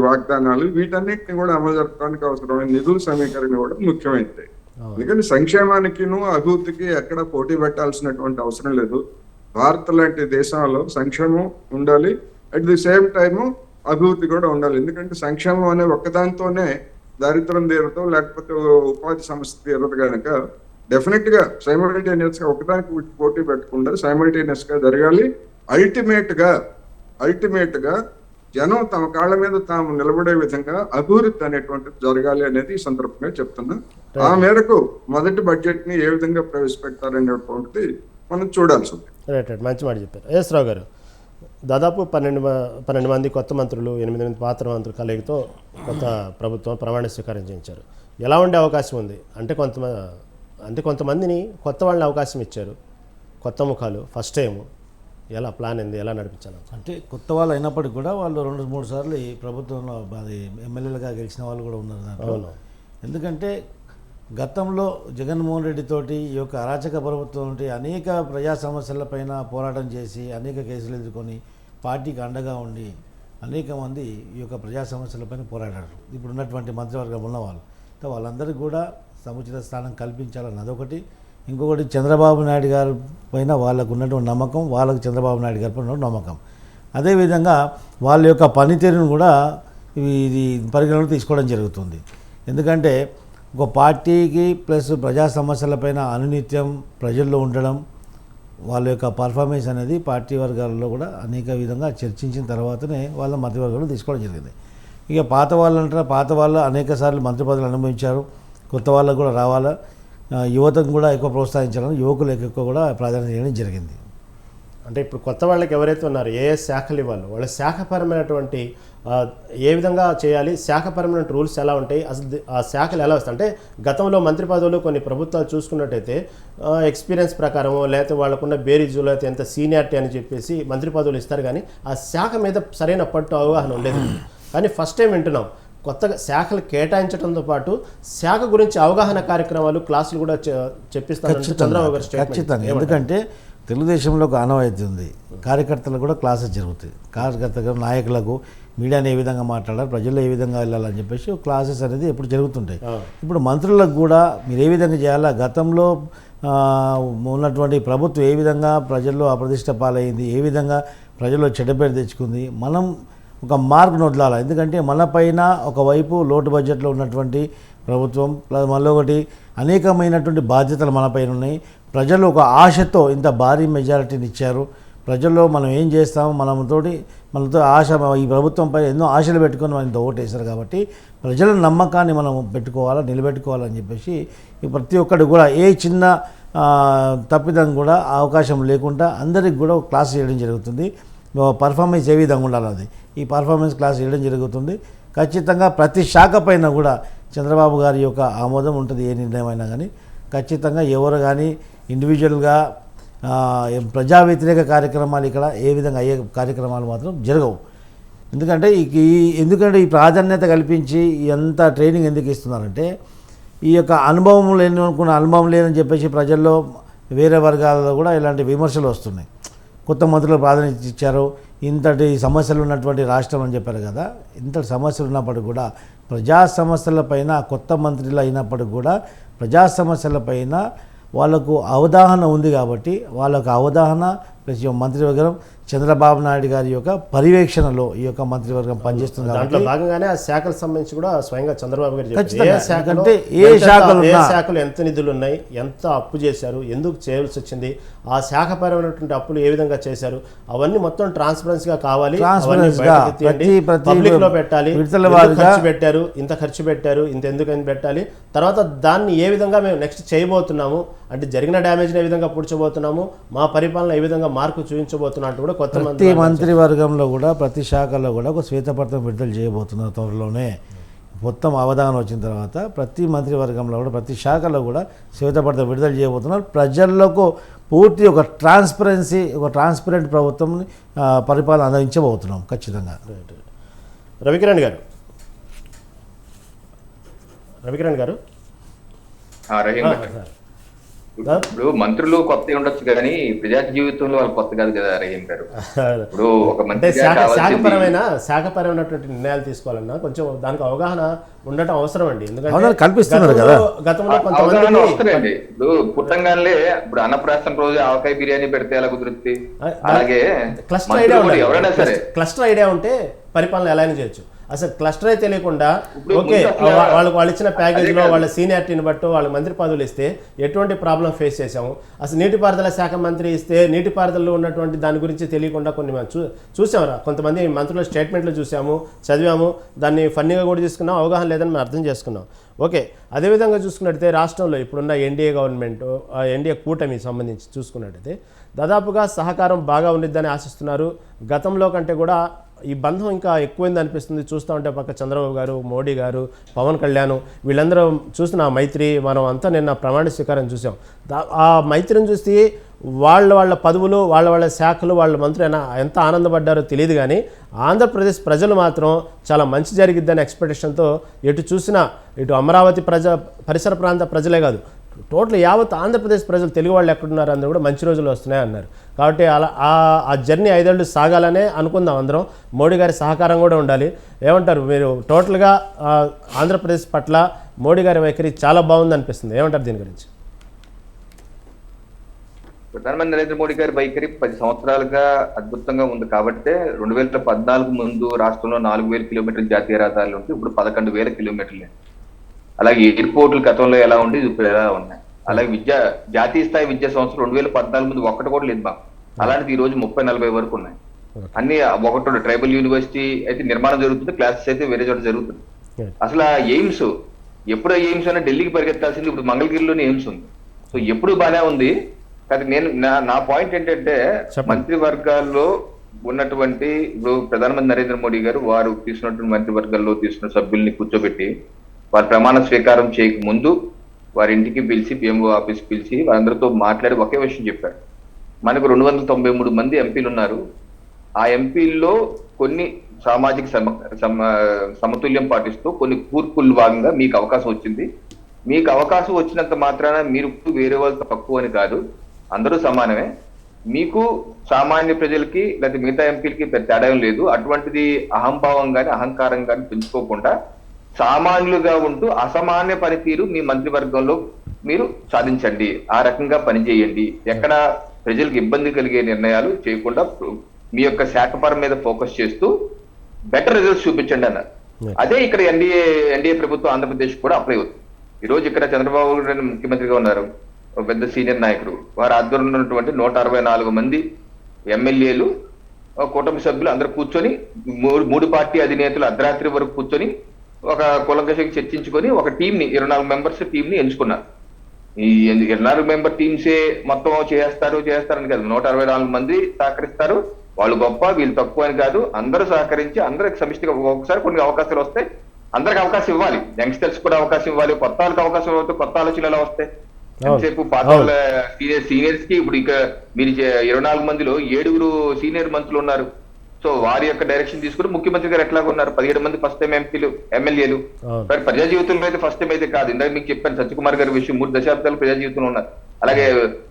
వాగ్దానాలు, వీటన్నిటిని కూడా అమలు జరపడానికి అవసరమైన నిధుల సమీకరణ కూడా ముఖ్యమైనది. అందుకని సంక్షేమానికిను అభివృద్ధికి ఎక్కడ పోటీ పెట్టాల్సినటువంటి అవసరం లేదు. భారత్ లాంటి దేశాల్లో సంక్షేమం ఉండాలి, అట్ ది సేమ్ టైము అభివృద్ధి కూడా ఉండాలి. ఎందుకంటే సంక్షేమం అనే ఒక్కదానితోనే దారిద్ర్యం తీరదు, లేకపోతే ఉపాధి సమస్య తీరదు కనుక డెఫినెట్ గా సైమల్టేనియస్ గా ఒకదానికి పోటీ పెట్టకుండా సైమల్టేనియస్ గా జరగాలి. అల్టిమేట్ గా జనం తమ కాళ్ళ మీద తాము నిలబడే విధంగా అభివృద్ధి అనేటువంటిది జరగాలి అనేది ఈ సందర్భంగా చెప్తున్నా. ఆ మేరకు మొదటి బడ్జెట్ ని ఏ విధంగా ప్రవేశపెడతారనేటువంటిది మనం చూడాల్సి ఉంది. రైట్. మంచి మాట చెప్పారు. ఎస్ రావు గారు, దాదాపు 12 మంది కొత్త మంత్రులు, 8 మంది పాత మంత్రులు కలయికతో కొత్త ప్రభుత్వం ప్రమాణ స్వీకారం చేయించారు. ఎలా ఉండే అవకాశం ఉంది అంటే కొంతమందిని కొత్త వాళ్ళని అవకాశం ఇచ్చారు, కొత్త ముఖాలు, ఫస్ట్ టైం. ఎలా ప్లాన్ ఏంది, ఎలా నడిపించాలి? అంటే కొత్త వాళ్ళు అయినప్పటికీ కూడా వాళ్ళు 2-3 సార్లు ఈ ప్రభుత్వంలో అది ఎమ్మెల్యేలుగా గెలిచిన వాళ్ళు కూడా ఉన్నారు దాంట్లో. ఎందుకంటే గతంలో జగన్మోహన్ రెడ్డి తోటి ఈ యొక్క అరాచక ప్రభుత్వం నుండి అనేక ప్రజా సమస్యలపైన పోరాటం చేసి అనేక కేసులు ఎదుర్కొని పార్టీకి అండగా ఉండి అనేక మంది ఈ యొక్క ప్రజా సమస్యలపైన పోరాడారు. ఇప్పుడు ఉన్నటువంటి మంత్రివర్గం ఉన్న వాళ్ళందరికీ కూడా సముచిత స్థానం కల్పించాలని అదొకటి. ఇంకొకటి చంద్రబాబు నాయుడు గారి పైన వాళ్ళకు ఉన్నటువంటి నమ్మకం, వాళ్ళకు చంద్రబాబు నాయుడు గారి పైన నమ్మకం. అదేవిధంగా వాళ్ళ యొక్క పనితీరును కూడా ఇది పరిగణలో తీసుకోవడం జరుగుతుంది. ఎందుకంటే ఒక పార్టీకి ప్లస్ ప్రజా సమస్యలపైన అనునిత్యం ప్రజల్లో ఉండడం, వాళ్ళ యొక్క పర్ఫార్మెన్స్ అనేది పార్టీ వర్గాల్లో కూడా అనేక విధంగా చర్చించిన తర్వాతనే వాళ్ళ మంత్రివర్గంలో తీసుకోవడం జరిగింది. ఇక పాత వాళ్ళు అనేక సార్లు మంత్రి పదవులు అనుభవించారు, కొత్త వాళ్ళకు కూడా రావాలా, యువతను కూడా ఎక్కువ ప్రోత్సహించాలని యువకులకు ఎక్కువ కూడా ప్రాధాన్యత ఇవ్వడం జరిగింది. అంటే ఇప్పుడు కొత్త వాళ్ళకి ఎవరైతే ఉన్నారో ఏ శాఖలు ఇవ్వాలి, వాళ్ళ శాఖపరమైనటువంటి ఏ విధంగా చేయాలి, శాఖపరమైన రూల్స్ ఎలా ఉంటాయి, అసలు ఆ శాఖలు ఎలా వస్తాయి? అంటే గతంలో మంత్రి పదవులు కొన్ని ప్రభుత్వాలు చూసుకున్నట్టయితే ఎక్స్పీరియన్స్ ప్రకారమో లేకపోతే వాళ్ళకున్న బేరీజు లేకపోతే ఎంత సీనియారిటీ అని చెప్పేసి మంత్రి పదవులు ఇస్తారు, కానీ ఆ శాఖ మీద సరైన పట్టు అవగాహన ఉండేది. కానీ ఫస్ట్ టైం వింటున్నాం కొత్తగా శాఖలు కేటాయించడంతో పాటు శాఖ గురించి అవగాహన కార్యక్రమాలు, క్లాసులు కూడా చెప్పిస్తారు చంద్రబాబు గారు. ఖచ్చితంగా. ఎందుకంటే తెలుగుదేశంలో ఒక ఆనవాయితీ ఉంది, కార్యకర్తలకు కూడా క్లాసెస్ జరుగుతాయి. కార్యకర్తలకు, నాయకులకు మీడియాని ఏ విధంగా మాట్లాడాలి, ప్రజల్లో ఏ విధంగా వెళ్ళాలని చెప్పేసి క్లాసెస్ అనేది ఎప్పుడు జరుగుతుంటాయి. ఇప్పుడు మంత్రులకు కూడా మీరు ఏ విధంగా చేయాలా, గతంలో ఉన్నటువంటి ప్రభుత్వం ఏ విధంగా ప్రజల్లో అప్రతిష్ట పాలైంది, ఏ విధంగా ప్రజల్లో చెడ్డపేరు తెచ్చుకుంది, మనం ఒక మార్కును వదలాలి. ఎందుకంటే మన పైన ఒకవైపు లోటు బడ్జెట్లో ఉన్నటువంటి ప్రభుత్వం, మళ్ళీ ఒకటి అనేకమైనటువంటి బాధ్యతలు మన పైన ఉన్నాయి. ప్రజలు ఒక ఆశతో ఇంత భారీ మెజారిటీని ఇచ్చారు. ప్రజల్లో మనం ఏం చేస్తాము, మనతోటి మనతో ఆశ, ఈ ప్రభుత్వంపై ఎన్నో ఆశలు పెట్టుకొని మనం ఇంత ఓటేశారు కాబట్టి ప్రజల నమ్మకాన్ని మనం పెట్టుకోవాలా, నిలబెట్టుకోవాలని చెప్పేసి ఈ ప్రతి ఒక్కటి కూడా ఏ చిన్న తప్పిదం కూడా అవకాశం లేకుండా అందరికి కూడా ఒక క్లాస్ చేయడం జరుగుతుంది. పర్ఫార్మెన్స్ ఏ విధంగా ఉండాలి ఈ పర్ఫార్మెన్స్ క్లాస్ చేయడం జరుగుతుంది. ఖచ్చితంగా ప్రతి శాఖ పైన కూడా చంద్రబాబు గారి యొక్క ఆమోదం ఉంటుంది. ఏ నిర్ణయం అయినా కానీ ఖచ్చితంగా ఎవరు కానీ ఇండివిజువల్గా ప్రజా వ్యతిరేక కార్యక్రమాలు ఇక్కడ ఏ విధంగా అయ్యే కార్యక్రమాలు మాత్రం జరగవు. ఎందుకంటే ఈ ప్రాధాన్యత కల్పించి ఎంత ట్రైనింగ్ ఎందుకు ఇస్తున్నారంటే ఈ యొక్క అనుభవం లేని చెప్పేసి ప్రజల్లో వేరే వర్గాలలో కూడా ఇలాంటి విమర్శలు వస్తున్నాయి. కొత్త మంత్రులకు ప్రాధాన్యత ఇచ్చారు, ఇంతటి సమస్యలు ఉన్నటువంటి రాష్ట్రం అని చెప్పారు కదా. ఇంతటి సమస్యలు ఉన్నప్పటికీ కూడా ప్రజా సమస్యలపైన కొత్త మంత్రులు అయినప్పటికీ కూడా ప్రజా సమస్యలపైన వాళ్ళకు అవగాహన ఉంది కాబట్టి వాళ్ళకు అవగాహన ప్లస్ మంత్రివర్గం చంద్రబాబు నాయుడు గారి యొక్క పర్యవేక్షణలో ఈ యొక్క మంత్రివర్గం పనిచేస్తుంది. దాంట్లో భాగంగానే ఆ శాఖలకు సంబంధించి కూడా స్వయంగా చంద్రబాబు గారు ఖచ్చితంగా శాఖలు ఎంత నిధులు ఉన్నాయి, ఎంత అప్పు చేశారు, ఎందుకు చేయాల్సి వచ్చింది, ఆ శాఖపరమైనటువంటి అప్పులు ఏ విధంగా చేశారు, అవన్నీ మొత్తం ట్రాన్స్పరెన్సీగా కావాలి, పబ్లిక్ లో పెట్టాలి. ఖర్చు పెట్టారు, ఇంత ఖర్చు పెట్టారు, ఇంత ఎందుకని పెట్టాలి, తర్వాత దాన్ని ఏ విధంగా మేము నెక్స్ట్ చేయబోతున్నాము, అంటే జరిగిన డ్యామేజ్ని ఏ విధంగా పూడ్చబోతున్నాము, మా పరిపాలన ఏ విధంగా మార్పు చూపించబోతున్నట్టు కూడా ప్రతి మంత్రివర్గంలో కూడా ప్రతి శాఖలో కూడా ఒక శ్వేతపత్రం విడుదల చేయబోతున్నారు త్వరలోనే. మొత్తం అవగాహన వచ్చిన తర్వాత ప్రతి మంత్రివర్గంలో కూడా ప్రతి శాఖలో కూడా శ్వేతపత్రం విడుదల చేయబోతున్నారు. ప్రజలకు పూర్తి ఒక ట్రాన్స్పరెంట్ ప్రభుత్వం పరిపాలన అందించబోతున్నాం ఖచ్చితంగా. రవికిరణ్ గారు ఇప్పుడు మంత్రులు కొత్త ఉండొచ్చు కానీ ప్రజా జీవితంలో వాళ్ళు కొత్త కాదు కదా రహీం గారు. ఇప్పుడు ఒక మంత్రి శాఖపరమైనటువంటి నిర్ణయాలు తీసుకోవాలన్నా కొంచెం దానికి అవగాహన ఉండటం అవసరం అండి. ఎందుకంటే కల్పిస్తున్నారు కదా గతంలో వస్తుందండి. ఇప్పుడు పుట్టంగానే ఇప్పుడు అన్నప్రాసన రోజు ఆవకాయ బిర్యానీ పెడితే ఎలా కుదురుతుంది, అలాగే క్లస్టర్ ఐడియా ఉంటే పరిపాలన ఎలా అయినా చేయొచ్చు. అసలు క్లస్టరే తెలియకుండా ఓకే వాళ్ళు ఇచ్చిన ప్యాకేజీలో వాళ్ళ సీనియారిటీని బట్టి వాళ్ళ మంత్రి పదవులు ఇస్తే ఎటువంటి ప్రాబ్లం ఫేస్ చేసాము. అసలు నీటిపారుదల శాఖ మంత్రి ఇస్తే నీటిపారుదలలో ఉన్నటువంటి దాని గురించి తెలియకుండా కొన్ని మనం చూసాము. కొంతమంది మంత్రుల స్టేట్మెంట్లు చూసాము, చదివాము, దాన్ని ఫన్నీగా కూడా తీసుకున్నాం, అవగాహన లేదని మేము అర్థం చేసుకున్నాం. ఓకే, అదేవిధంగా చూసుకున్నట్టయితే రాష్ట్రంలో ఇప్పుడున్న ఎన్డీఏ గవర్నమెంట్, ఎన్డీఏ కూటమి సంబంధించి చూసుకున్నట్టయితే దాదాపుగా సహకారం బాగా ఉండిద్దని ఆశిస్తున్నారు. గతంలో కంటే కూడా ఈ బంధం ఇంకా ఎక్కువైంది అనిపిస్తుంది. చూస్తూ ఉంటే పక్క చంద్రబాబు గారు, మోడీ గారు, పవన్ కళ్యాణ్ వీళ్ళందరూ చూసిన ఆ మైత్రి మనం అంతా నిన్న ప్రమాణ స్వీకారం చూసాం. ఆ మైత్రిని చూసి వాళ్ళ పదవులు, వాళ్ళ శాఖలు, వాళ్ళ మంత్రులు ఎంత ఆనందపడ్డారో తెలియదు. కానీ ఆంధ్రప్రదేశ్ ప్రజలు మాత్రం చాలా మంచి జరిగిద్దని ఎక్స్పెక్టేషన్తో ఎటు చూసినా, ఇటు అమరావతి పరిసర ప్రాంత ప్రజలే కాదు, టోటల్ యావత్ ఆంధ్రప్రదేశ్ ప్రజలు తెలుగు వాళ్ళు ఎక్కడున్నారు అందరూ కూడా మంచి రోజులు వస్తున్నాయి అన్నారు. కాబట్టి అలా ఆ జర్నీ 5 ఏళ్ళు సాగాలనే అనుకుందాం అందరం. మోడీ గారి సహకారం కూడా ఉండాలి. ఏమంటారు మీరు? టోటల్గా ఆంధ్రప్రదేశ్ పట్ల మోడీ గారి వైఖరి చాలా బాగుంది అనిపిస్తుంది. ఏమంటారు దీని గురించి? ప్రధానమంత్రి నరేంద్ర మోడీ గారి వైఖరి 10 సంవత్సరాలుగా అద్భుతంగా ఉంది. కాబట్టి 2014 ముందు రాష్ట్రంలో 4,000 కిలోమీటర్ల జాతీయ రహదారులు ఉంటే ఇప్పుడు 11,000 కిలోమీటర్లు. అలాగే ఎయిర్పోర్ట్లు గతంలో ఎలా ఉండి ఇప్పుడు ఎలా ఉన్నాయి. అలాగే జాతీయ స్థాయి విద్యా సంవత్సరం 2014 ముందు ఒక్కటి కూడా లేదు మాకు. అలాంటిది ఈ రోజు 30-40 వరకు ఉన్నాయి. అన్ని ఒకటి ట్రైబల్ యూనివర్సిటీ అయితే నిర్మాణం జరుగుతుంది, క్లాసెస్ అయితే వేరే చోట జరుగుతుంది. అసలు ఆ ఎయిమ్స్ ఎప్పుడు ఎయిమ్స్ అనే ఢిల్లీకి పరిగెత్తాల్సింది, ఇప్పుడు మంగళగిరిలోనే ఎయిమ్స్ ఉంది. సో ఎప్పుడు బాగానే ఉంది. కానీ నా పాయింట్ ఏంటంటే మంత్రివర్గాల్లో ఉన్నటువంటి ఇప్పుడు ప్రధానమంత్రి నరేంద్ర మోడీ గారు వారు తీసుకున్నటువంటి మంత్రివర్గాల్లో తీసుకున్న సభ్యుల్ని కూర్చోబెట్టి వారి ప్రమాణ స్వీకారం చేయక ముందు వారి ఇంటికి పిలిచి, పిఎంఓ ఆఫీస్కి పిలిచి వారందరితో మాట్లాడి ఒకే విషయం చెప్పారు. మనకు 293 మంది ఎంపీలు ఉన్నారు. ఆ ఎంపీల్లో కొన్ని సామాజిక సమతుల్యం పాటిస్తూ కొన్ని కూర్పులు భాగంగా మీకు అవకాశం వచ్చింది. మీకు అవకాశం వచ్చినంత మాత్రాన మీరు వేరే వాళ్ళు తక్కువ అని కాదు, అందరూ సమానమే. మీకు సామాన్య ప్రజలకి లేదా మిగతా ఎంపీలకి తేడా లేదు. అటువంటిది అహంభావం కానీ అహంకారం కానీ పెంచుకోకుండా సామాన్యులుగా ఉంటూ అసామాన్య పనితీరు మీ మంత్రివర్గంలో మీరు సాధించండి. ఆ రకంగా పనిచేయండి. ఎక్కడ ప్రజలకు ఇబ్బంది కలిగే నిర్ణయాలు చేయకుండా మీ యొక్క శాఖపరం మీద ఫోకస్ చేస్తూ బెటర్ రిజల్ట్స్ చూపించండి అన్నారు. అదే ఇక్కడ ఎన్డీఏ ప్రభుత్వం ఆంధ్రప్రదేశ్ కూడా అప్లై అవుతుంది. ఈ రోజు ఇక్కడ చంద్రబాబు నాయుడు ముఖ్యమంత్రిగా ఉన్నారు, పెద్ద సీనియర్ నాయకుడు. వారి ఆధ్వర్యంలో ఉన్నటువంటి 164 మంది ఎమ్మెల్యేలు కూటమి సభ్యులు అందరూ కూర్చొని మూడు పార్టీ అధినేతలు అర్ధరాత్రి వరకు కూర్చొని ఒక కులంకషంగా చర్చించుకొని ఒక టీంని 24 మెంబర్స్ టీంని ఎంచుకున్నారు. ఈ 24 మెంబర్ టీమ్సే మొత్తం చేస్తారని కాదు, 164 మంది సహకరిస్తారు. వాళ్ళు గొప్ప వీళ్ళు తక్కువ అని కాదు, అందరూ సహకరించి అందరికి సమిష్టిగా ఒకసారి కొన్ని అవకాశాలు వస్తాయి, అందరికి అవకాశం ఇవ్వాలి. యంగ్స్టర్స్ కూడా అవకాశం ఇవ్వాలి, కొత్త వాళ్ళకి అవకాశం ఇవ్వాలి. కొత్త ఆలోచనలు ఎలా వస్తాయి? ఎంతసేపు పాత వాళ్ళ సీనియర్స్ కి ఇప్పుడు ఇక మీరు 24 మందిలో 7 సీనియర్ మంత్రులు ఉన్నారు. సో వారి యొక్క డైరెక్షన్ తీసుకుని ముఖ్యమంత్రి గారు ఎట్లాగా ఉన్నారు, 17 మంది ఫస్ట్ టైం ఎమ్మెల్యేలు. మరి ప్రజా జీవితంలో అయితే ఫస్ట్ టైం అయితే కాదు. ఇందాక మీకు చెప్పాను సత్యకుమార్ గారి విషయం, 3 దశాబ్దాలు ప్రజా జీవితంలో ఉన్నారు. అలాగే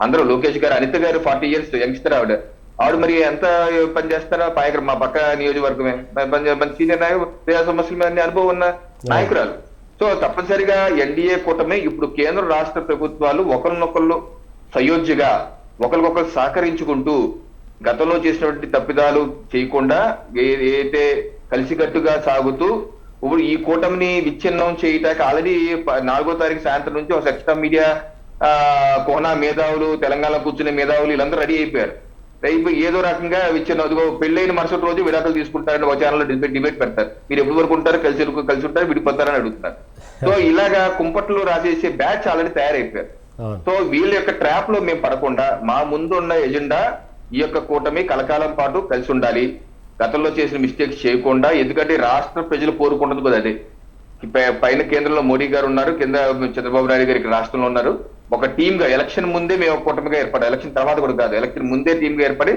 అందరూ లోకేష్ గారు, అనిత గారు 40 years యంగ్స్టర్ ఆవిడ మరి ఎంత పని చేస్తారా? పాయకర్ మా పక్క నియోజకవర్గమే సీనియర్ నాయకులు, ప్రజా సమస్యల మీద అనుభవం ఉన్న నాయకురాలు. సో తప్పనిసరిగా ఎన్డీఏ కూటమి ఇప్పుడు కేంద్ర రాష్ట్ర ప్రభుత్వాలు ఒకరినొకళ్ళు సయోధ్యగా ఒకరికొకరు సహకరించుకుంటూ గతంలో చేసినటువంటి తప్పిదాలు చేయకుండా ఏదైతే కలిసికట్టుగా సాగుతూ ఇప్పుడు ఈ కూటమిని విచ్ఛిన్నం చేయటానికి ఆల్రెడీ 4వ తారీఖు సాయంత్రం నుంచి ఒక ఎక్స్ట్రా మీడియా కోనా మేధావులు, తెలంగాణ కూర్చునే మేధావులు వీళ్ళందరూ రెడీ అయిపోయారు. ఏదో రకంగా విచ్ఛిన్న పెళ్ళైన మరుసటి రోజు విడాకులు తీసుకుంటారని ఒక ఛానల్లో డిబేట్ పెడతారు. మీరు ఎప్పటి వరకు ఉంటారు, కలిసి ఉంటారు, విడిపోతారని అడుగుతున్నారు. సో ఇలాగా కుంపట్లో రాసేసే బ్యాచ్ ఆల్రెడీ తయారైపోయారు. సో వీళ్ళ యొక్క ట్రాప్ లో మేము పడకుండా మా ముందు ఉన్న ఎజెండా ఈ యొక్క కూటమి కలకాలం పాటు కలిసి ఉండాలి, గతంలో చేసిన మిస్టేక్స్ చేయకుండా. ఎందుకంటే రాష్ట్ర ప్రజలు కోరుకుంటుంది కూడా అదే. పైన కేంద్రంలో మోడీ గారు ఉన్నారు, కింద చంద్రబాబు నాయుడు గారు ఇక్కడ రాష్ట్రంలో ఉన్నారు. ఒక టీమ్ గా ఎలక్షన్ ముందే మేము ఒక కూటమిగా ఏర్పడి, ఎలక్షన్ తర్వాత కూడా కాదు, ఎలక్షన్ ముందే టీమ్ గా ఏర్పడి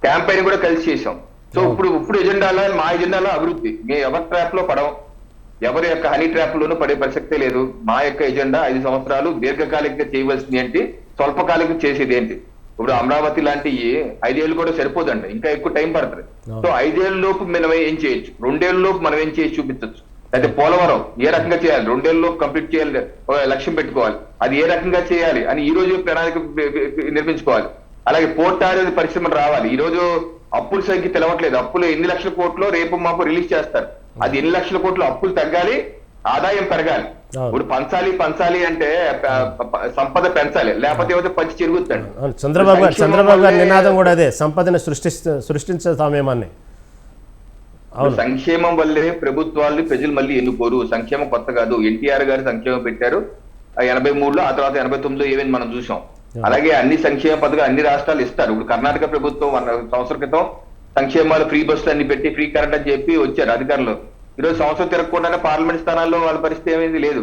క్యాంపెయిన్ కూడా కలిసి చేసాం. సో ఇప్పుడు ఎజెండాలో మా ఎజెండాలో అభివృద్ధి. మేము ఎవరి ట్రాప్ లో పడం, ఎవరి యొక్క హనీ ట్రాప్ లోనూ పడే ప్రసక్తే లేదు. మా యొక్క ఎజెండా 5 సంవత్సరాలు దీర్ఘకాలికంగా చేయవలసింది ఏంటి, స్వల్పకాలికంగా చేసేది ఏంటి. ఇప్పుడు అమరావతి లాంటి 5 ఏళ్ళు కూడా సరిపోదండి, ఇంకా ఎక్కువ టైం పడుతుంది. సో 5 ఏళ్ళ లోపు మనం ఏం చేయొచ్చు, 2 ఏళ్ళ లోపు మనం ఏం చేసి చూపించవచ్చు. అయితే పోలవరం ఏ రకంగా చేయాలి, 2 ఏళ్ళలో కంప్లీట్ చేయాలి, లక్ష్యం పెట్టుకోవాలి. అది ఏ రకంగా చేయాలి అని ఈ రోజు ప్రణాళిక నిర్మించుకోవాలి. అలాగే పోర్ట్ అనేది పరిశ్రమ రావాలి. ఈ రోజు అప్పుల సంఖ్య తెలవట్లేదు. అప్పులు ఎన్ని లక్షల కోట్లు రేపు మాపు రిలీజ్ చేస్తారు. అది ఎన్ని లక్షల కోట్లు అప్పులు తగ్గాలి, ఆదాయం పెరగాలి. ఇప్పుడు పంచాలి అంటే సంపద పెంచాలి, లేకపోతే పంచి చెరుగుతాడు. చంద్రబాబు గారి నినాదం కూడా అదే, సంపదను సృష్టించామేమని. సంక్షేమం వల్లే ప్రభుత్వాన్ని ప్రజలు మళ్ళీ ఎన్నుకోరు. సంక్షేమం కొత్త కాదు. ఎన్టీఆర్ గారు సంక్షేమం పెట్టారు 83లో, ఆ తర్వాత 89లో ఏమేమి మనం చూసాం. అలాగే అన్ని సంక్షేమ పథకాలు అన్ని రాష్ట్రాలు ఇస్తారు. ఇప్పుడు కర్ణాటక ప్రభుత్వం 1 సంవత్సరం క్రితం సంక్షేమాలు ఫ్రీ బస్సులు అన్ని పెట్టి ఫ్రీ కరెంట్ అని చెప్పి వచ్చారు అధికారులు. ఈరోజు సంవత్సరం తిరగకుండానే పార్లమెంట్ స్థానాల్లో వాళ్ళ పరిస్థితి ఏమైంది లేదు.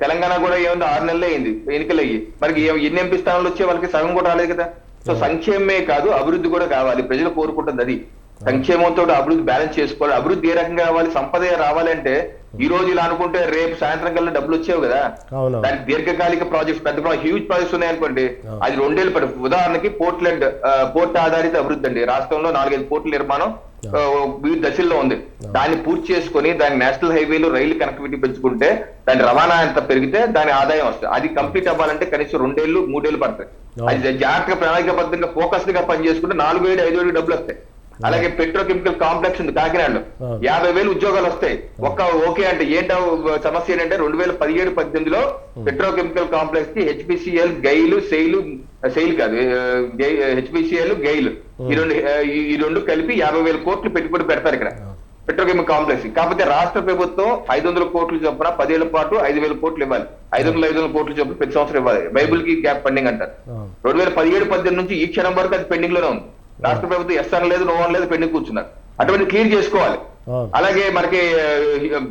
తెలంగాణ కూడా ఏముంది 6 నెలలే అయింది ఎన్నికలు అయ్యి, మరి ఎన్ని ఎంపీ స్థానాలు వచ్చే వాళ్ళకి సగం కూడా రాలేదు కదా. సో సంక్షేమమే కాదు అభివృద్ధి కూడా కావాలి, ప్రజలు కోరుకుంటుంది అది. సంక్షేమంతో అభివృద్ధి బ్యాలెన్స్ చేసుకోవాలి. అభివృద్ధి ఏ రకంగా కావాలి, సంపద రావాలంటే ఈ రోజు ఇలా అనుకుంటే రేపు సాయంత్రం కల్లా డబ్బులు వచ్చేవి కదా. దానికి దీర్ఘకాలిక ప్రాజెక్ట్స్, పెద్ద హ్యూజ్ ప్రాజెక్ట్స్ ఉన్నాయనుకోండి, అది 2 ఏళ్ళు పడు. ఉదాహరణకి పోర్ట్ ఆధారిత అభివృద్ధి అండి. రాష్ట్రంలో 4-5 పోర్టుల నిర్మాణం వివిధ దశల్లో ఉంది. దాన్ని పూర్తి చేసుకుని దాని నేషనల్ హైవేలు రైలు కనెక్టివిటీ పెంచుకుంటే దాని రవాణా ఎంత పెరిగితే దాని ఆదాయం వస్తుంది. అది కంప్లీట్ అవ్వాలంటే కనీసం 2 ఏళ్ళు 3 ఏళ్ళు పడతాయి. అది జాగ్రత్తగా ప్రణాళికబద్ధంగా ఫోకస్డ్ గా పనిచేసుకుంటే 4 ఏళ్ళు 5 ఏళ్ళు డబ్బులు వస్తాయి. అలాగే పెట్రోకెమికల్ కాంప్లెక్స్ ఉంది కాకినాడలో, 50,000 ఉద్యోగాలు వస్తాయి. ఓకే అంటే ఏంటో సమస్య ఏంటంటే 2017-18లో పెట్రోకెమికల్ కాంప్లెక్స్ కి హెచ్పిసిఎల్, గెయిల్, సెయిల్ కాదు హెచ్పిసిఎల్, గెయిల్ ఈ రెండు కలిపి 50,000 కోట్లు పెట్టుబడి పెడతారు ఇక్కడ పెట్రోకెమికల్ కాంప్లెక్స్. కాకపోతే రాష్ట్ర ప్రభుత్వం 500 కోట్లు చొప్పున 10 ఏళ్ల పాటు 5,000 కోట్లు ఇవ్వాలి. 500 కోట్లు చొప్పున ప్రతి సంవత్సరం ఇవ్వాలి. బైబుల్ కి గ్యాప్ పెండింగ్ అంటారు. 2017-18 నుంచి ఈ క్షణం వరకు అది పెండింగ్ లోనే ఉంది. రాష్ట్ర ప్రభుత్వం ఎస్ అని లేదు, నో అని లేదు, పెండింగ్ కూర్చున్నారు. అటువంటి క్లియర్ చేసుకోవాలి. అలాగే మనకి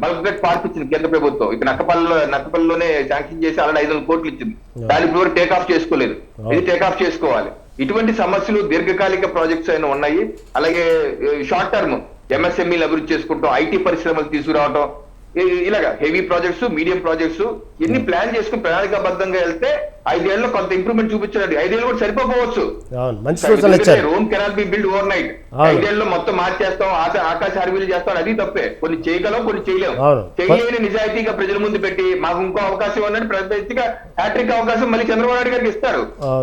బల్క్ డ్రగ్ పార్క్ ఇచ్చింది కేంద్ర ప్రభుత్వం. ఇక నక్కపల్లిలోనే శాంక్షన్ చేసి అలాగే 500 కోట్లు ఇచ్చింది. దాని ఇప్పుడు టేక్ ఆఫ్ చేసుకోలేదు, ఇది టేక్ ఆఫ్ చేసుకోవాలి. ఇటువంటి సమస్యలు దీర్ఘకాలిక ప్రాజెక్ట్స్ అయినా ఉన్నాయి. అలాగే షార్ట్ టర్మ్ ఎంఎస్ఎంఈలు అభివృద్ధి చేసుకుంటాం, ఐటీ పరిశ్రమలు తీసుకురావటం, ఇలాగా హెవీ ప్రాజెక్ట్స్, మీడియం ప్రాజెక్ట్స్ ఎన్ని ప్లాన్ చేసుకుని ప్రణాళికాబద్ధంగా వెళ్తే 5 ఏళ్ళలో కొంత ఇంప్రూవ్మెంట్ చూపించాలండి. 5 ఏళ్ళు కూడా సరిపోవచ్చు. Rome cannot be build overnight. 5 ఏళ్ళలో మొత్తం మార్చేస్తాం, ఆకాశ హార్వీలు చేస్తాం, అది తప్పే. కొన్ని చేయగలం, కొన్ని చేయలేము. చేయలేని నిజాయితీగా ప్రజల ముందు పెట్టి మాకు ఇంకో అవకాశం ఉన్నట్టు ప్రత్యేక హ్యాట్రిక్ అవకాశం మళ్ళీ చంద్రబాబు నాయుడు గారికి ఇస్తారు.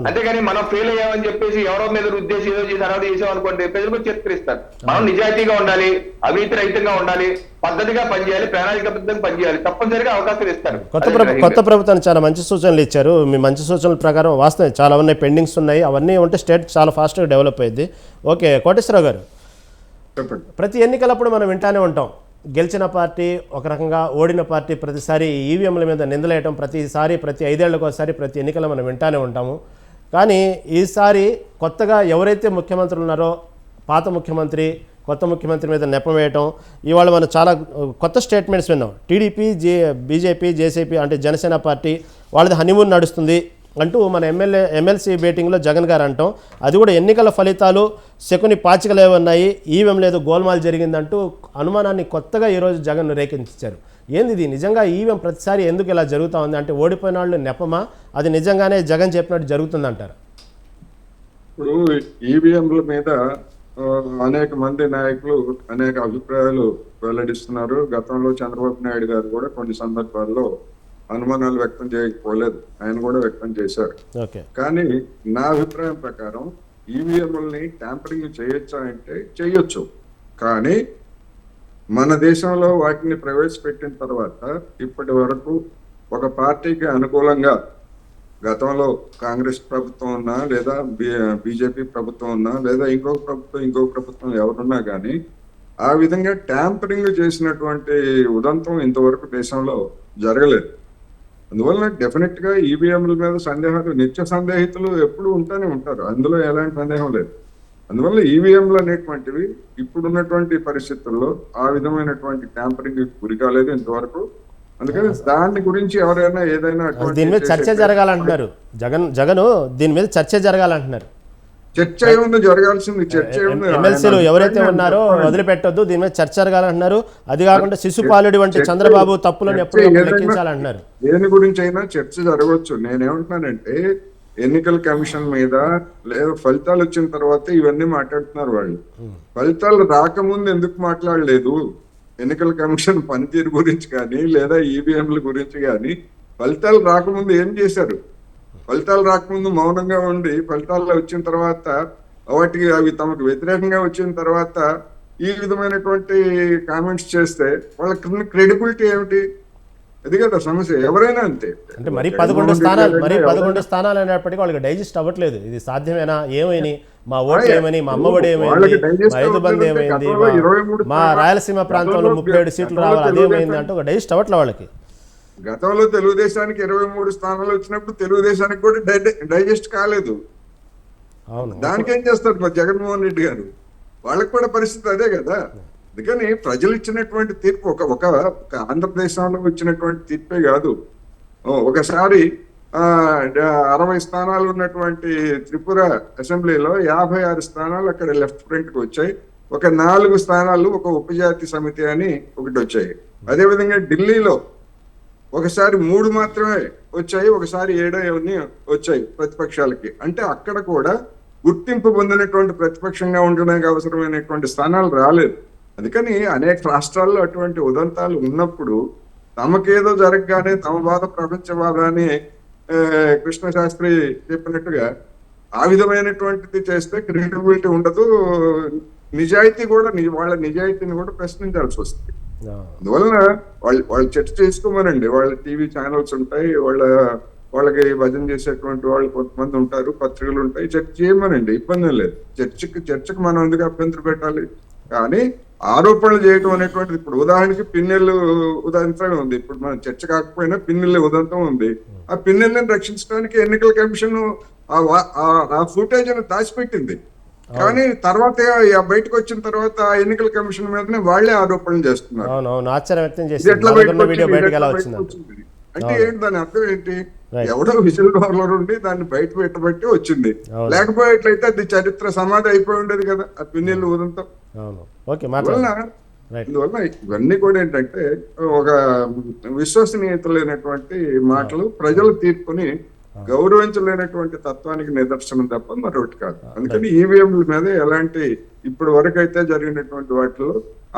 అంతేగాని మనం ఫెయిల్ అయ్యామని చెప్పేసి ఎవరో మీద ఉద్దేశం ఏదో చేసి తర్వాత చేసాం అనుకోండి, ప్రజలకు చిత్కరిస్తారు. మనం నిజాయితీగా ఉండాలి, అవినీతి రహితంగా ఉండాలి, పద్ధతిగా పనిచేయాలి, ప్రణాళికబద్ధంగా పనిచేయాలి. తప్పనిసరిగా అవకాశాలు ఇస్తారు. కొత్త ప్రభుత్వాన్ని చాలా మంచి సూచనలు ఇచ్చారు. మీ మంచి సూచనల ప్రకారం వాస్తవం చాలా ఉన్నాయి, పెండింగ్స్ ఉన్నాయి. అవన్నీ ఉంటే స్టేట్ చాలా ఫాస్ట్గా డెవలప్ అయ్యింది. ఓకే కోటేశ్వరరావు గారు, చెప్పండి. ప్రతి ఎన్నికలప్పుడు మనం వింటానే ఉంటాం, గెలిచిన పార్టీ ఒక రకంగా, ఓడిన పార్టీ ప్రతిసారి ఈవీఎంల మీద నిందలేయటం, ప్రతి 5 ఏళ్లకు ఒకసారి ప్రతి ఎన్నికల్లో మనం వింటానే ఉంటాము. కానీ ఈసారి కొత్తగా ఎవరైతే ముఖ్యమంత్రులు ఉన్నారో, పాత ముఖ్యమంత్రి కొత్త ముఖ్యమంత్రి మీద నెపం వేయటం, ఇవాళ మనం చాలా కొత్త స్టేట్మెంట్స్ విన్నాం. టీడీపీ, బీజేపీ, జేసీపీ అంటే జనసేన పార్టీ వాళ్ళది హనీమూన్ నడుస్తుంది అంటూ మన ఎమ్మెల్సీ మీటింగ్లో జగన్ గారు అంటాం. అది కూడా ఎన్నికల ఫలితాలు శకుని పాచికలే ఉన్నాయి, ఈవీఎం లేదు, గోల్మాల్ జరిగిందంటూ అనుమానాన్ని కొత్తగా ఈరోజు జగన్ రేకెత్తించారు. ఏంది ఇది? నిజంగా ఈవీఎం ప్రతిసారి ఎందుకు ఇలా జరుగుతూ ఉంది? అంటే ఓడిపోయిన వాళ్ళు నెపమా, అది నిజంగానే జగన్ చెప్పినట్టు జరుగుతుందంటారు? ఇప్పుడు ఈవీఎంల మీద అనేక మంది నాయకులు అనేక అభిప్రాయాలు వెల్లడిస్తున్నారు. గతంలో చంద్రబాబు నాయుడు గారు కూడా కొన్ని సందర్భాల్లో అనుమానాలు వ్యక్తం చేయకపోలేదు, ఆయన కూడా వ్యక్తం చేశారు. ఓకే. కానీ నా అభిప్రాయం ప్రకారం ఈవీఎంలని ట్యాంపరింగ్ చేయొచ్చా అంటే చేయొచ్చు. కానీ మన దేశంలో వాటిని ప్రవేశపెట్టిన తర్వాత ఇప్పటి వరకు ఒక పార్టీకి అనుకూలంగా, గతంలో కాంగ్రెస్ ప్రభుత్వం ఉన్నా లేదా బీజేపీ ప్రభుత్వం ఉన్నా లేదా ఇంకో ప్రభుత్వం ఎవరున్నా కానీ ఆ విధంగా ట్యాంపరింగ్ చేసినటువంటి ఉదంతం ఇంతవరకు దేశంలో జరగలేదు. అందువల్ల డెఫినెట్ గా ఈవీఎంల మీద సందేహాలు, నిత్య సందేహితులు ఎప్పుడు ఉంటూనే ఉంటారు, అందులో ఎలాంటి సందేహం లేదు. అందువల్ల ఈవీఎంలు అనేటువంటివి ఇప్పుడున్నటువంటి పరిస్థితుల్లో ఆ విధమైనటువంటి ట్యాంపరింగ్ గురి కాలేదు ఇంతవరకు. అందుకని దాని గురించి ఎవరైనా ఏదైనా దీని మీద చర్చ జరగాలంటున్నారు జగన్ దీని మీద చర్చ జరగాలంటున్నారు. చర్చ ఏముంది, జరగాల్సింది చర్చ ఏముంది. ఎమ్మెల్సీలు ఎవరైతే ఉన్నారో వదిలిపెట్టొద్దు, దీని మీద చర్చ జరగాలంటున్నారు. అది కాకుండా శిశుపాలుడి వంటి చంద్రబాబు తప్పులను ఎప్పుడు లెక్కించాలంటున్నారు. దేని గురించి అయినా చర్చ జరగవచ్చు. నేనేమంటున్నానంటే ఎన్నికల కమిషన్ మీద లేదా ఫలితాలు వచ్చిన తర్వాత ఇవన్నీ మాట్లాడుతున్నారు వాళ్ళు. ఫలితాలు రాకముందు ఎందుకు మాట్లాడలేదు? ఎన్నికల కమిషన్ పనితీరు గురించి కానీ లేదా ఈవీఎంల గురించి కానీ ఫలితాలు రాకముందు ఏం చేశారు? ఫలితాలు రాకముందు మౌనంగా ఉండి ఫలితాలు వచ్చిన తర్వాత వాటికి అవి తమకు వ్యతిరేకంగా వచ్చిన తర్వాత ఈ విధమైనటువంటి కామెంట్స్ చేస్తే వాళ్ళకి క్రెడిబిలిటీ ఏమిటి? అది కదా సమస్య. ఎవరైనా అంతే. అంటే మరి 11 స్థానాలు అనేప్పటికీ వాళ్ళకి డైజెస్ట్ అవ్వట్లేదు. ఇది సాధ్యమేనా? ఏమైనా మా ఓట్లు ఏమని, మా అమ్మఒడి ఏమైంది, మా రైతు బంధు ఏమైంది, మా రాయలసీమ ప్రాంతంలో 37 సీట్లు రావాలి అదేమైంది అంటూ ఒక డైజెస్ట్ అవ్వట్లే వాళ్ళకి. గతంలో తెలుగుదేశానికి 23 స్థానాలు వచ్చినప్పుడు తెలుగుదేశానికి కూడా డైజెస్ట్ కాలేదు. దానికి ఏం చేస్తారు మరి జగన్మోహన్ రెడ్డి గారు? వాళ్ళకి కూడా పరిస్థితి అదే కదా. అందుకని ప్రజలు ఇచ్చినటువంటి తీర్పు ఒక ఆంధ్రప్రదేశ్లో ఇచ్చినటువంటి తీర్పే కాదు. ఒకసారి 60 స్థానాలు ఉన్నటువంటి త్రిపుర అసెంబ్లీలో 56 స్థానాలు అక్కడ లెఫ్ట్ ఫ్రంట్ కి వచ్చాయి. ఒక 4 స్థానాలు ఒక ఉపజాతి సమితి అని ఒకటి వచ్చాయి. అదేవిధంగా ఢిల్లీలో ఒకసారి 3 మాత్రమే వచ్చాయి, ఒకసారి 7 వచ్చాయి ప్రతిపక్షాలకి. అంటే అక్కడ కూడా గుర్తింపు పొందినటువంటి ప్రతిపక్షంగా ఉండడానికి అవసరమైనటువంటి స్థానాలు రాలేదు. అందుకని అనేక రాష్ట్రాల్లో అటువంటి ఉదంతాలు ఉన్నప్పుడు తమకేదో జరగగానే తమ బాధ ప్రపంచ బాధ అని కృష్ణ శాస్త్రి చెప్పినట్టుగా ఆ విధమైనటువంటిది చేస్తే క్రెడిబిలిటీ ఉండదు, నిజాయితీ కూడా వాళ్ళ నిజాయితీని కూడా ప్రశ్నించాల్సి వస్తుంది. అందువలన వాళ్ళు చర్చ చేసుకోమనండి. వాళ్ళ టీవీ ఛానల్స్ ఉంటాయి, వాళ్ళకి భజన చేసేటువంటి వాళ్ళు కొంతమంది ఉంటారు, పత్రికలు ఉంటాయి, చర్చ చేయమనండి, ఇబ్బంది లేదు. చర్చకు మనం ఎందుకు అభ్యంతరం పెట్టాలి? కానీ ఆరోపణలు చేయడం అనేటువంటిది, ఇప్పుడు ఉదాహరణకి పిన్నెల్లు ఉదంతం ఉంది. ఇప్పుడు మనం చర్చ కాకపోయినా పిన్నెల్లి ఉదంతం ఉంది. ఆ పిన్నెల్ని రక్షించడానికి ఎన్నికల కమిషన్ ఆ ఫుటేజ్ అని దాచిపెట్టింది. కానీ తర్వాత బయటకు వచ్చిన తర్వాత ఎన్నికల కమిషన్ మీదనే వాళ్లే ఆరోపణలు చేస్తున్నారు. అంటే ఏంటి దాని అర్థం ఏంటి? ఎవడో విజిల్ డోర్లర్ ఉండి దాన్ని బయట పెట్టబట్టి వచ్చింది. లేకపోయేట్లయితే అది చరిత్ర సమాధి అయిపోయి ఉండేది కదా ఆ పిన్నెల్లి ఉదంతం. అందువల్ల ఇవన్నీ కూడా ఏంటంటే ఒక విశ్వసనీయత లేనటువంటి మాటలు, ప్రజలు తీర్పుని గౌరవించలేనటువంటి తత్వానికి నిదర్శనం తప్ప మరొకటి కాదు. అందుకని ఈవీఎంల మీద ఎలాంటి ఇప్పటి వరకు అయితే జరిగినటువంటి వాటిలో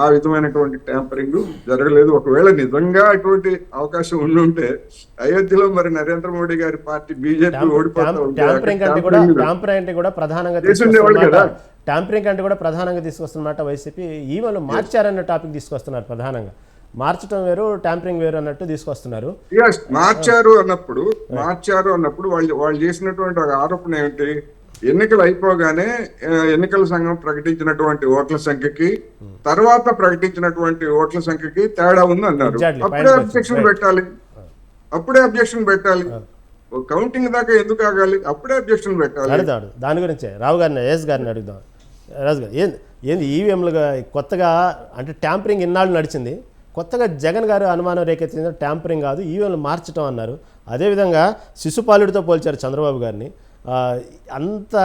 ఆ విధమైనటువంటి ట్యాంపరింగ్ జరగలేదు. ఒకవేళ నిజంగా అటువంటి అవకాశం ఉండుంటే అయోధ్యలో మరి నరేంద్ర మోడీ గారి పార్టీ బీజేపీ ట్యాంపరింగ్ అంటే కూడా ప్రధానంగా తీసుకొస్తున్నమాట వైసీపీ. ఈవెన్ మార్చారన్న టాపిక్ తీసుకొస్తున్నారు. ప్రధానంగా మార్చడం వేరు, ట్యాంపరింగ్ వేరు అన్నట్టు తీసుకొస్తున్నారు. మార్చారు అన్నప్పుడు వాళ్ళు చేసినటువంటి ఆరోపణ ఏమిటి? ఎన్నికలు అయిపోగానే ఎన్నికల సంఘం ప్రకటించినటువంటి ఓట్ల సంఖ్యకి తర్వాత ప్రకటించినటువంటి ఓట్ల సంఖ్యకి తేడా ఉంది అన్నారు. Exactly. అప్పుడే Fine. Objection Right. పెట్టాలి. అప్పుడే అబ్జెక్షన్ పెట్టాలి. కౌంటింగ్ దాకా ఎందుకు ఆగాలి? అప్పుడే అబ్జెక్షన్ పెట్టాలి. అడుగుతాడు దాని గురించే రావు గారిని ఎస్ గారిని అడుగుదాం. రాజు గారు ఏంది ఈవీఎంలుగా కొత్తగా అంటే ట్యాంపరింగ్ ఇన్నాళ్ళు నడిచింది, కొత్తగా జగన్ గారు అనుమానం రేకెత్తింది ట్యాంపరింగ్ కాదు ఈవీఎంలు మార్చడం అన్నారు. అదేవిధంగా శిశుపాలుడితో పోల్చారు చంద్రబాబు గారిని. అంత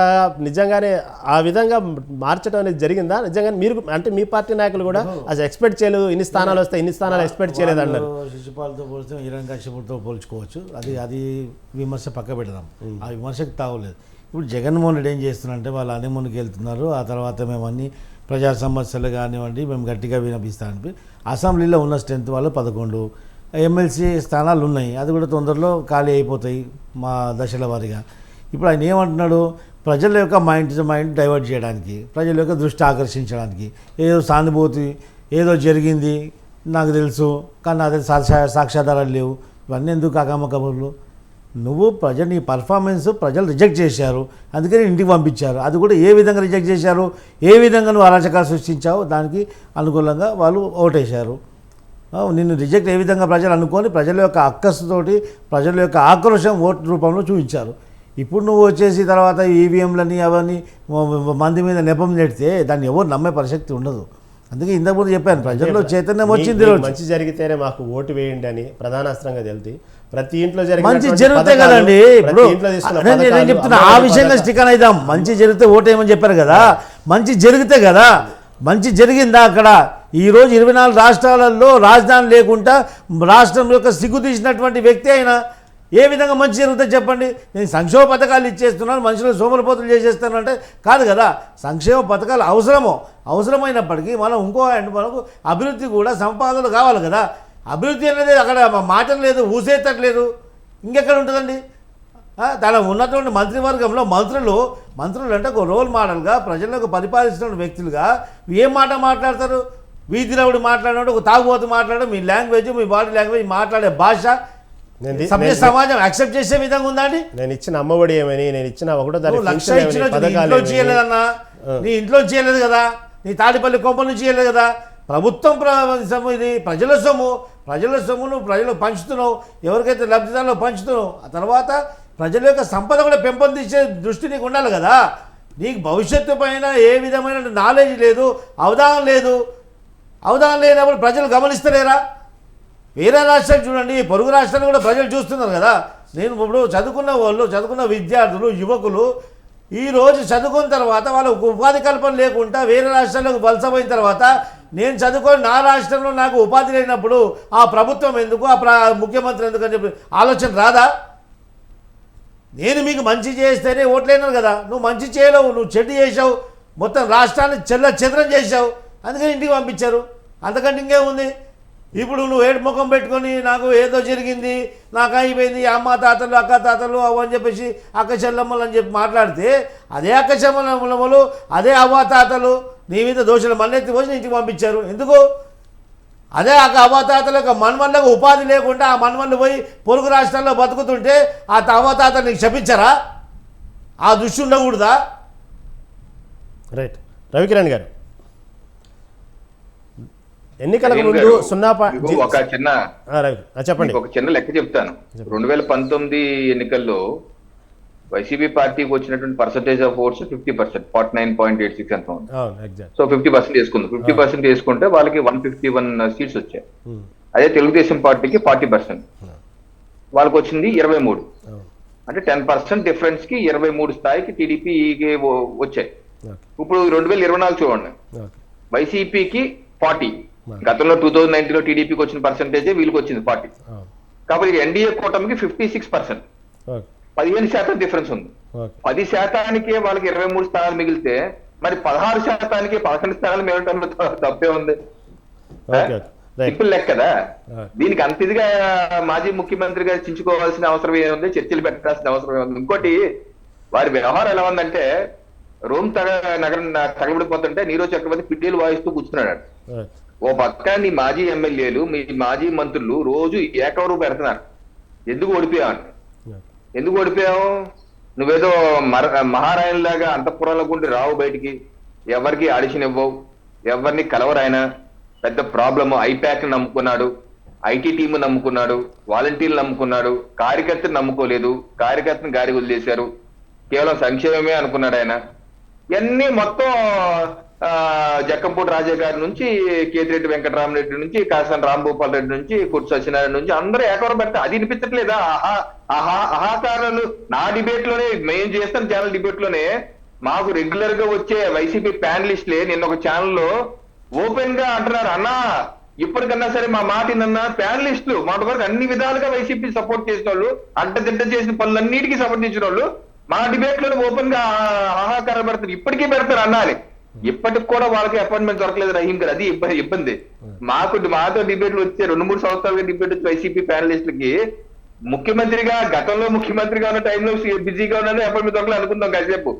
నిజంగానే ఆ విధంగా మార్చడం అనేది జరిగిందా? నిజంగా మీరు అంటే మీ పార్టీ నాయకులు కూడా అసలు ఎక్స్పెక్ట్ చేయలేదు, ఇన్ని స్థానాలు వస్తాయి, ఇన్ని స్థానాలు ఎక్స్పెక్ట్ చేయలేదు అన్నారు. శిశుపాలతో పోలిస్తే హిరణ్యకశిపుడితో పోల్చుకోవచ్చు, అది విమర్శ పక్క పెడదాం, ఆ విమర్శకు తావలేదు. ఇప్పుడు జగన్మోహన్ రెడ్డి ఏం చేస్తున్నారంటే వాళ్ళు హనీమూన్కి వెళ్తున్నారు, ఆ తర్వాత మేము అన్ని ప్రజా సమస్యలు కానివ్వండి మేము గట్టిగా వినిపిస్తామని అసెంబ్లీలో ఉన్న స్ట్రెంత్ వాళ్ళు 11 ఎమ్మెల్సీ స్థానాలు ఉన్నాయి, అది కూడా తొందరలో ఖాళీ అయిపోతాయి మా దశల వారీగా. ఇప్పుడు ఆయన ఏమంటున్నాడు, ప్రజల యొక్క మైండ్ డైవర్ట్ చేయడానికి, ప్రజల యొక్క దృష్టి ఆకర్షించడానికి, ఏదో సానుభూతి ఏదో జరిగింది నాకు తెలుసు కానీ అదే సాక్ష్యాధారాలు లేవు, ఇవన్నీ ఎందుకు కాకమ్మ కబుర్లు? నువ్వు నీ పర్ఫార్మెన్స్ ప్రజలు రిజెక్ట్ చేశారు, అందుకని ఇంటికి పంపించారు. అది కూడా ఏ విధంగా రిజెక్ట్ చేశారు, ఏ విధంగా నువ్వు అరాచకాలు సృష్టించావు దానికి అనుకూలంగా వాళ్ళు ఓటేశారు. నిన్ను రిజెక్ట్ ఏ విధంగా ప్రజలు అనుకొని ప్రజల యొక్క అక్కసుతోటి ప్రజల యొక్క ఆక్రోశం ఓటు రూపంలో చూపించారు. ఇప్పుడు నువ్వు వచ్చేసి తర్వాత ఈవీఎంలని అవన్నీ మంది మీద నెపం నెడితే దాన్ని ఎవరు నమ్మే ప్రసక్తి ఉండదు. అందుకే ఇంతకుముందు చెప్పాను, ప్రజల్లో చైతన్యం వచ్చింది. మంచి జరిగితేనే మాకు ఓటు వేయండి అని ప్రధానాస్త్రంగా తెలిసి ప్రతి ఇంట్లో మంచి జరిగితే కదండి. ఇప్పుడు నేను చెప్తున్నా ఆ విషయంగా స్టికన్ అయిదాం. మంచి జరిగితే ఓటేయమని చెప్పారు కదా, మంచి జరిగితే కదా. మంచి జరిగిందా అక్కడ? ఈరోజు 24 రాష్ట్రాలలో రాజధాని లేకుండా రాష్ట్రం యొక్క సిగ్గు తీసినటువంటి వ్యక్తి అయినా ఏ విధంగా మంచి జరుగుతుంది చెప్పండి? నేను సంక్షేమ పథకాలు ఇచ్చేస్తున్నాను, మనుషులు సోమరపోతులు చేసేస్తాను అంటే కాదు కదా. సంక్షేమ పథకాలు అవసరమైనప్పటికీ మనకు అభివృద్ధి కూడా సంపాదనలు కావాలి కదా. అభివృద్ధి అనేది అక్కడ మాటలు లేదు, ఊసేతట్లేదు, ఇంకెక్కడ ఉంటుందండి? తన ఉన్నటువంటి మంత్రివర్గంలో మంత్రులు అంటే ఒక రోల్ మోడల్గా ప్రజలకు పరిపాలిస్తున్న వ్యక్తులుగా ఏం మాట మాట్లాడతారు? వీధిరవుడు మాట్లాడినట్టు, ఒక తాగుబోతు మాట్లాడడం, మీ లాంగ్వేజ్ మీ బాడీ లాంగ్వేజ్ మాట్లాడే భాష సభ్య సమాజం యాక్సెప్ట్ చేసే విధంగా ఉందండి. నేను ఇచ్చిన అమ్మఒడి ఏమని, నేను ఇచ్చిన ఒకటో లక్ష ఇచ్చిన ఇంట్లో చేయలేదన్నా, నీ ఇంట్లో చేయలేదు కదా, నీ తాడిపల్లి కొంపల నుంచి చేయలేదు కదా. ప్రభుత్వం ఇది ప్రజల సొమ్మును ప్రజలకు పంచుతున్నావు, ఎవరికైతే లబ్ధిదారులు పంచుతున్నావు. ఆ తర్వాత ప్రజల యొక్క సంపద కూడా పెంపొందించే దృష్టి నీకు ఉండాలి కదా. నీకు భవిష్యత్తు పైన ఏ విధమైన నాలెడ్జ్ లేదు, అవగాహన లేనప్పుడు ప్రజలు గమనిస్తలేరా? వేరే రాష్ట్రాలు చూడండి, పొరుగు రాష్ట్రాలు కూడా ప్రజలు చూస్తున్నారు కదా. నేను ఇప్పుడు చదువుకున్న విద్యార్థులు యువకులు ఈరోజు చదువుకున్న తర్వాత వాళ్ళకు ఉపాధి కల్పన లేకుండా వేరే రాష్ట్రాలకు వలసపోయిన తర్వాత నేను చదువుకొని నా రాష్ట్రంలో నాకు ఉపాధి లేనప్పుడు ఆ ప్రభుత్వం ఎందుకు, ముఖ్యమంత్రి ఎందుకు అని చెప్పి ఆలోచన రాదా? నేను మీకు మంచి చేస్తేనే ఓట్లేనారు కదా. నువ్వు మంచి చేయలేవు, నువ్వు చెడ్డు చేసావు, మొత్తం రాష్ట్రాన్ని చెదరం చేసావు, అందుకని ఇంటికి పంపించారు. అంతకంటే ఇంకేముంది? ఇప్పుడు నువ్వు ఏడు ముఖం పెట్టుకొని నాకు ఏదో జరిగింది, నాకు అయిపోయింది, అమ్మ తాతలు అక్క తాతలు అవ్వ అని చెప్పేసి అక్క చెల్లమ్మలు అని చెప్పి మాట్లాడితే అదే అక్క చెల్లమ్మలు అదే అవ్వ తాతలు నీ మీద దోషులు మళ్ళెత్తి పోసి ఇంటికి పంపించారు. ఎందుకు? అదే అవ్వ తాతల యొక్క మన్మన్లకు ఉపాధి లేకుండా ఆ మన్మన్లు పోయి పొరుగు రాష్ట్రాల్లో బతుకుతుంటే ఆ అవ్వ తాతలు నీకు శపించరా? ఆ దృష్టి ఉండకూడదా? రైట్. రవికిరణ్ గారు, ఎన్నికలకు ముందు చెప్పండి. ఒక చిన్న లెక్క చెప్తాను. 2019 ఎన్నికల్లో వైసీపీ పార్టీకి వచ్చినటువంటి పర్సెంటేజ్ ఆఫ్ ఓట్స్ 50%, 49.86 ఎంత ఉంది. సో 50% వేసుకుందాం. 50% వేసుకుంటే వాళ్ళకి 151 సీట్స్ వచ్చాయి. అదే తెలుగుదేశం పార్టీకి 40%, వాళ్ళకి వచ్చింది 23. అంటే 10% డిఫరెన్స్ కి 23 స్థాయికి టీడీపీకి వచ్చాయి. ఇప్పుడు 2024 చూడండి, వైసీపీకి 40, గతంలో 2019లో టీడీపీకి వచ్చిన పర్సెంటేజే వీళ్ళకి వచ్చింది 40. కాబట్టి ఎన్డీఏ కూటమికి 56%, 15% డిఫరెన్స్ ఉంది. 10%కే వాళ్ళకి 23 స్థానాలు మిగిలితే మరి 16%కి 11 స్థానాలు మిగలటంలో తప్పే ఉంది. సింపుల్ లెక్క కదా. దీనికి అంత ఇదిగా మాజీ ముఖ్యమంత్రి గారు చించుకోవాల్సిన అవసరం ఏముంది, చర్చలు పెట్టాల్సిన అవసరం ఏముంది? ఇంకోటి, వారి వ్యవహారం ఎలా ఉందంటే రోమ్ నగరం తగలబడిపోతుంటే నీరో చక్రవర్తి పిడ్డీలు వాయిస్తూ కూర్చున్నాడు. ఓ పక్క నీ మాజీ ఎమ్మెల్యేలు మీ మాజీ మంత్రులు రోజు ఏకవరు పెడుతున్నారు. ఎందుకు ఓడిపోయావు? నువ్వేదో మహారాయణలాగా అంతఃపురంలో ఉండి రావు బయటికి, ఎవరికి ఆడిషన్ ఇవ్వవు, ఎవరిని కలవరాయన. పెద్ద ప్రాబ్లము. ఐప్యాక్ నమ్ముకున్నాడు, ఐటీ టీమ్ నమ్ముకున్నాడు, వాలంటీర్లు నమ్ముకున్నాడు, కార్యకర్తను నమ్ముకోలేదు, కార్యకర్తను గారి వదిలేశారు, కేవలం సంక్షేమమే అనుకున్నాడు ఆయన. ఇవన్నీ మొత్తం జక్కంపూడి రాజా గారి నుంచి, కేతిరెడ్డి వెంకటరామరెడ్డి నుంచి, కాసాని రాంభూపాల్ రెడ్డి నుంచి, కుర్తి సత్యనారాయణ నుంచి అందరూ ఏకవరం పెడతా. అది వినిపించట్లేదా? అహాకారాలు. నా డిబేట్ లోనే, మేము చేస్తాం ఛానల్ డిబేట్ లోనే, మాకు రెగ్యులర్ గా వచ్చే వైసీపీ ప్యానలిస్టులే నిన్న ఒక ఛానల్లో ఓపెన్ గా అంటున్నారు, అన్నా ఇప్పటికన్నా సరే మా మాట నిన్న ప్యానలిస్టులు మాట వరకు అన్ని విధాలుగా వైసీపీ సపోర్ట్ చేసిన వాళ్ళు, అడ్డదిడ్డ చేసిన పనులన్నిటికీ సపోర్ట్ చేసిన వాళ్ళు మా డిబేట్ లో ఓపెన్ గా ఆహాకారం పెడతారు. ఇప్పటికీ పెడతారు అన్నాలి. ఇప్పటికి కూడా వాళ్ళకి అపాయింట్మెంట్ దొరకలేదు రహీం గారు. అది ఇబ్బంది. మాతో డిబేట్లు వచ్చే 2-3 సంవత్సరాలుగా డిబేట్ వచ్చి వైసీపీ ప్యానలిస్టులకి ముఖ్యమంత్రిగా, గతంలో ముఖ్యమంత్రిగా ఉన్న టైంలో బిజీగా ఉన్నాను, అపాయింట్మెంట్ దొరకలేదు అనుకుందాం కాసేపు.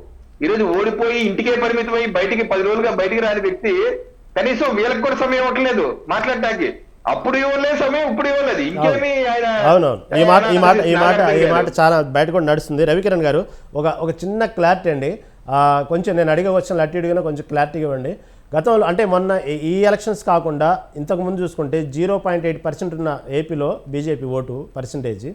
ఈ రోజు ఓడిపోయి ఇంటికే పరిమితం అయ్యి బయటికి 10 రోజులుగా బయటికి రాని వ్యక్తి కనీసం వీళ్ళకి కూడా సమయం ఇవ్వట్లేదు మాట్లాడటానికి. అప్పుడు ఇవ్వలేదు సమయం, ఇప్పుడు ఇవ్వలేదు. ఇంకేమి ఆయన. అవునవును, ఈ మాట చాలా బయట కూడా నడుస్తుంది. రవికిరణ్ గారు ఒక చిన్న క్లారిటీ అండి. కొంచెం నేను అడిగే క్వశ్చన్లు అటు ఇటుగా కొంచెం క్లారిటీగా ఇవ్వండి. గతంలో అంటే మొన్న ఈ ఎలక్షన్స్ కాకుండా ఇంతకుముందు చూసుకుంటే 0.8% ఉన్న ఏపీలో బీజేపీ ఓటు పర్సంటేజ్.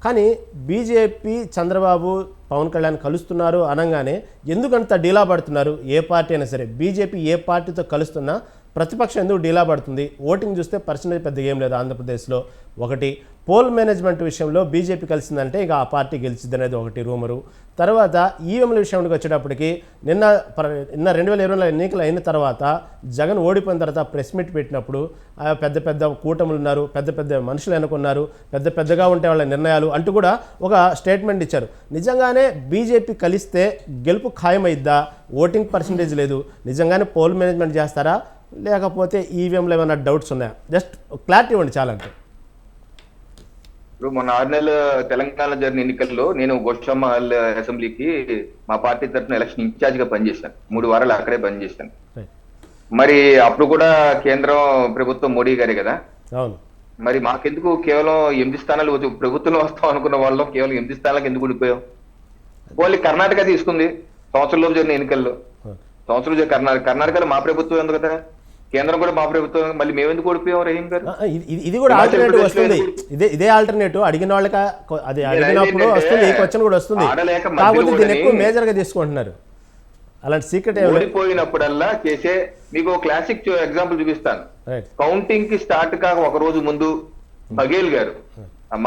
కానీ బీజేపీ చంద్రబాబు పవన్ కళ్యాణ్ కలుస్తున్నారు అనగానే ఎందుకంత డీలా పడుతున్నారు? ఏ పార్టీ అయినా సరే, బీజేపీ ఏ పార్టీతో కలుస్తున్నా ప్రతిపక్షం ఎందుకు డీలా పడుతుంది? ఓటింగ్ చూస్తే పర్సంటేజ్ పెద్దగా ఏం లేదు ఆంధ్రప్రదేశ్లో. ఒకటి, పోల్ మేనేజ్మెంట్ విషయంలో బీజేపీ కలిసిందంటే ఇక ఆ పార్టీ గెలిచిద్ది అనేది ఒకటి రూమరు. తర్వాత ఈవీఎంల విషయానికి వచ్చేటప్పటికి నిన్న 2020 ఎన్నికలు అయిన తర్వాత జగన్ ఓడిపోయిన తర్వాత ప్రెస్ మీట్ పెట్టినప్పుడు పెద్ద పెద్ద కూటములు ఉన్నారు, పెద్ద పెద్ద మనుషులు అనుకున్నారు, పెద్దగా ఉంటే వాళ్ళ నిర్ణయాలు అంటూ కూడా ఒక స్టేట్మెంట్ ఇచ్చారు. నిజంగానే బీజేపీ కలిస్తే గెలుపు ఖాయమైద్దా? ఓటింగ్ పర్సంటేజ్ లేదు, నిజంగానే పోల్ మేనేజ్మెంట్ చేస్తారా లేకపోతే ఈవీఎంలో ఏమైనా డౌట్స్ ఉన్నాయా? జస్ట్ క్లారిటీ ఇవ్వండి చాలా. అంటే ఇప్పుడు మొన్న 6 నెలల తెలంగాణలో జరిగిన ఎన్నికల్లో నేను గోషమ్మ అసెంబ్లీకి మా పార్టీ తరఫున ఎలక్షన్ ఇన్ఛార్జ్ గా పనిచేశాను. 3 వారాలు అక్కడే పనిచేశాను. మరి అప్పుడు కూడా కేంద్రం ప్రభుత్వం మోడీ గారే కదా. అవును. మరి మాకెందుకు కేవలం 8 స్థానాలు ప్రభుత్వంలో వస్తాం అనుకున్న వాళ్ళం కేవలం 8 స్థానాలకు ఎందుకు ఉండిపోయాం? ఓన్లీ కర్ణాటక తీసుకుంది సంవత్సరంలో జరిగిన ఎన్నికల్లో. కర్ణాటకలో మా ప్రభుత్వం ఎందుకు కదా, కేంద్రం కూడా మా ప్రభుత్వం, మళ్ళీ మేము ఎందుకు ఓడిపోయాం రహీం గారు? ఇది కూడా ఆల్టర్నేటివ్ వస్తుంది. ఇదే ఆల్టర్నేటివ్ అడిగిన వాళ్ళకి అది అడిగినప్పుడు వస్తుంది, ఈ క్వశ్చన్ కూడా వస్తుంది. కాకపోతే దీన్ని ఎక్కువ మేజర్ గా తీసుకుంటున్నారు. అలాంటి సీక్రెట్ ఓడిపోయినప్పుడల్లా చేసే మీకు క్లాసిక్ ఎగ్జాంపుల్ చూపిస్తాను. కౌంటింగ్ కి స్టార్ట్ కాక ఒక రోజు ముందు బఘేల్ గారు,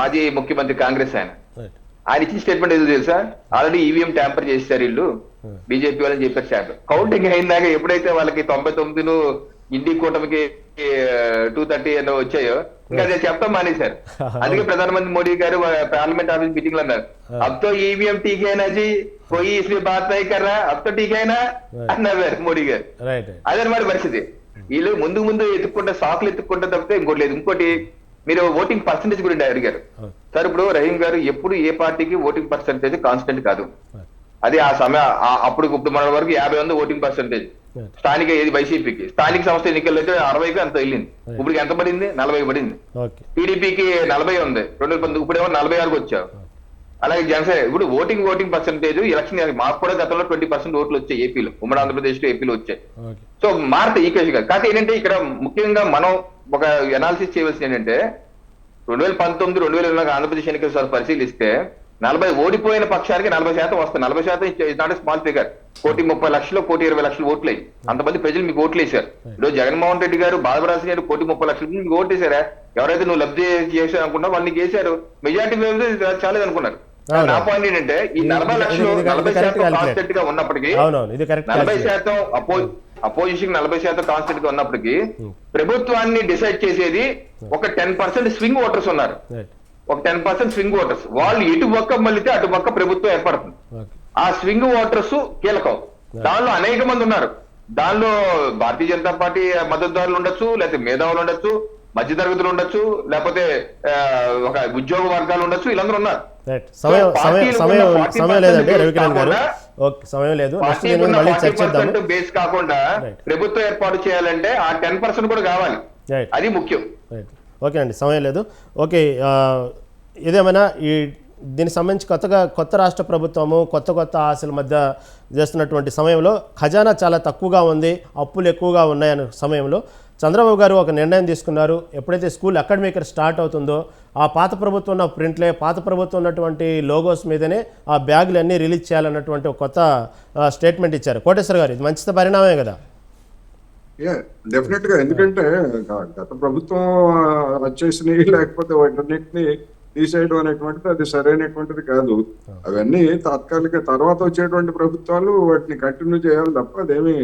మాజీ ముఖ్యమంత్రి కాంగ్రెస్ ఆయన ఇచ్చిన స్టేట్మెంట్ ఏదో తెలుసా? ఆల్రెడీ ఈవీఎం ట్యాంపర్ చేశారు వీళ్ళు బీజేపీ వాళ్ళని చెప్పారు. స్టాంప్ కౌంటింగ్ అయినాక ఎప్పుడైతే వాళ్ళకి 99 ఇండి కూటమికి 230 ఎన్నో వచ్చాయో ఇంకా అదే చెప్తాం మానేశారు. అందుకే ప్రధానమంత్రి మోడీ గారు పార్లమెంట్ ఆఫీస్ మీటింగ్ లో అన్నారు, అబ్తో ఈవీఎం టీకేనా జీ పోయి ఇస్మే బాత్ నహీ కర్ రహా, అబ్తో టీకేనా అన్నారు మోడీ గారు. అదనమాట పరిస్థితి. వీళ్ళు ముందు ఎత్తుక్కుంటే సాకులు ఎత్తుక్కుంటే తప్పితే ఇంకోటి లేదు. ఇంకోటి, మీరు ఓటింగ్ పర్సంటేజ్ గురించి అడిగారు సార్. ఇప్పుడు రహీం గారు, ఎప్పుడు ఏ పార్టీకి ఓటింగ్ పర్సంటేజ్ కాన్స్టెంట్ కాదు. అది ఆ సమయం అప్పుడు మన వరకు 50 ఉంది ఓటింగ్ పర్సంటేజ్. స్థానిక ఏది వైసీపీకి స్థానిక సంస్థ ఎన్నికల్లో అయితే 60కి అంత వెళ్ళింది. ఇప్పుడు ఎంత పడింది? 40 పడింది. టీడీపీకి 40 ఉంది 2019, ఇప్పుడేమో 46కి వచ్చావు. అలాగే జనసేన ఇప్పుడు ఓటింగ్ పర్సంటేజ్ ఎలక్షన్ మాకు కూడా గతంలో 20% ఓట్లు వచ్చాయి ఏపీలో, ఉమ్మడి ఆంధ్రప్రదేశ్ లో ఏపీలో వచ్చాయి. సో మారుతాయి ఈ కేసు కాదు. కాకపోతే ఏంటంటే ఇక్కడ ముఖ్యంగా మనం ఒక అనాలిసిస్ చేయవలసింది ఏంటంటే 2019, 2020 ఆంధ్రప్రదేశ్ ఎన్నికలు పరిశీలిస్తే 40 ఓడిపోయిన పక్షానికి 40% వస్తాయి. 40% is not a small figure. 1,30,00,000 1,20,00,000 ఓట్లు అయ్యి అంతమంది ప్రజలు మీకు ఓట్లు వేశారు. ఈరోజు జగన్మోహన్ రెడ్డి గారు, బాలరాజు గారు 1,30,00,000 మీకు ఓట్లు వేశారా? ఎవరైతే నువ్వు లబ్ధి చేశారు అనుకున్నా వాళ్ళు నీకు వేశారు. మెజార్టీ చాలేదు అనుకున్నారు. నా పాయింట్ ఏంటంటే ఈ 40 లక్షలు 40% కాన్స్టెంట్ గా ఉన్నప్పటికీ 40% అపోజిషన్ 40% కాన్స్టెంట్ గా ఉన్నప్పటికీ ప్రభుత్వాన్ని డిసైడ్ చేసేది ఒక 10% స్వింగ్ ఓటర్స్ ఉన్నారు. ఒక 10% స్వింగ్ ఓటర్స్, వాళ్ళు ఇటు పక్క మళ్ళీతే అటు పక్క ప్రభుత్వం ఏర్పడుతుంది. ఆ స్వింగ్ ఓటర్స్ కీలకం. దానిలో అనేక మంది ఉన్నారు. దానిలో భారతీయ జనతా పార్టీ మద్దతుదారులు ఉండొచ్చు, లేకపోతే మేధావులు ఉండొచ్చు, మధ్యతరగతులు ఉండొచ్చు, లేకపోతే ఒక ఉద్యోగ వర్గాలు ఉండొచ్చు, వీళ్ళందరూ ఉన్నారు. సమయం లేదండి రవికిరణ్ గారు, సమయం లేదు. బేస్ కాకుండా ప్రభుత్వం ఏర్పాటు చేయాలంటే ఆ 10% కూడా కావాలి. అది ముఖ్యం. ఓకే అండి, సమయం లేదు. ఓకే, ఏదేమైనా ఈ దీనికి సంబంధించి కొత్త రాష్ట్ర ప్రభుత్వము కొత్త ఆశల మధ్య చేస్తున్నటువంటి సమయంలో ఖజానా చాలా తక్కువగా ఉంది, అప్పులు ఎక్కువగా ఉన్నాయనే సమయంలో చంద్రబాబు గారు ఒక నిర్ణయం తీసుకున్నారు. ఎప్పుడైతే స్కూల్ అకాడమిక్ ఇయర్ స్టార్ట్ అవుతుందో ఆ పాత ప్రభుత్వం ఉన్న ప్రింట్లే, పాత ప్రభుత్వం ఉన్నటువంటి లోగోస్ మీదనే ఆ బ్యాగులు అన్నీ రిలీజ్ చేయాలన్నటువంటి ఒక కొత్త స్టేట్మెంట్ ఇచ్చారు. కోటేశ్వర గారు, ఇది మంచి పరిణామమే కదా? డెఫినెట్ గా. ఎందుకంటే గత ప్రభుత్వం వచ్చేసినవి లేకపోతే వాటన్నిటిని తీసేయడం అనేటువంటిది అది సరైనటువంటిది కాదు. అవన్నీ తాత్కాలిక, తర్వాత వచ్చేటువంటి ప్రభుత్వాలు వాటిని కంటిన్యూ చేయాలి తప్ప అదేమి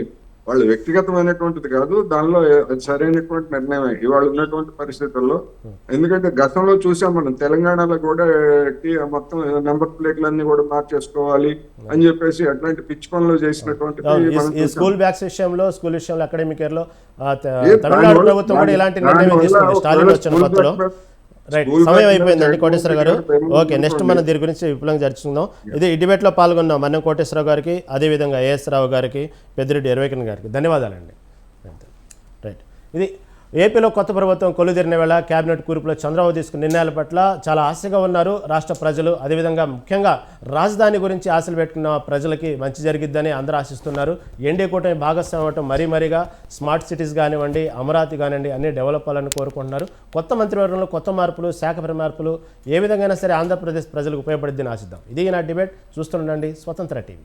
వాళ్ళ వ్యక్తిగతమైనటువంటిది కాదు. దానిలో అది సరైనటువంటి నిర్ణయమే ఇవాళ ఉన్నటువంటి పరిస్థితుల్లో. ఎందుకంటే గతంలో చూసాం మనం, తెలంగాణలో కూడా మొత్తం నెంబర్ ప్లేట్లన్నీ కూడా మార్చేసుకోవాలి అని చెప్పేసి అట్లాంటి పిచ్చి పనులు చేసినటువంటి స్కూల్ బ్యాగ్స్ విషయంలో, స్కూల్ విషయంలో అకాడమిక్ ఇయర్ లో తమిళనాడు ప్రభుత్వం కూడా ఇలాంటి నిర్ణయం తీసుకుంది స్టాలిన్ వచ్చిన కొత్తలో. రైట్, సమయం అయిపోయిందండి కోటేశ్వర గారు. ఓకే, నెక్స్ట్ మనం దీని గురించి విపులంగా చర్చించుకుందాం. ఇది ఈ డిబేట్లో పాల్గొన్నాం మన్నం కోటేశ్వర గారికి, అదేవిధంగా ఏఎస్ రావు గారికి, పెద్దిరెడ్డి ఎర్వేకన్ గారికి ధన్యవాదాలండి. రైట్, ఇది ఏపీలో కొత్త ప్రభుత్వం కొలుదీరిన వేళ కేబినెట్ కూర్పులో చంద్రబాబు తీసుకున్న నిర్ణయాల పట్ల చాలా ఆశగా ఉన్నారు రాష్ట్ర ప్రజలు. అదేవిధంగా ముఖ్యంగా రాజధాని గురించి ఆశలు పెట్టుకున్న ప్రజలకి మంచి జరిగిద్దని అందరూ ఆశిస్తున్నారు. ఎన్డీఏ కూటమి భాగస్వామ్యం అవటం మరీగా స్మార్ట్ సిటీస్ కానివ్వండి, అమరావతి కానివ్వండి అన్నీ డెవలప్ అవ్వాలని కోరుకుంటున్నారు. కొత్త మంత్రివర్గంలో కొత్త మార్పులు, శాఖ మార్పులు ఏ విధంగా సరే ఆంధ్రప్రదేశ్ ప్రజలకు ఉపయోగపడుద్దని ఆశిద్దాం. ఇది నా డిబేట్. చూస్తుండండి స్వతంత్ర టీవీ.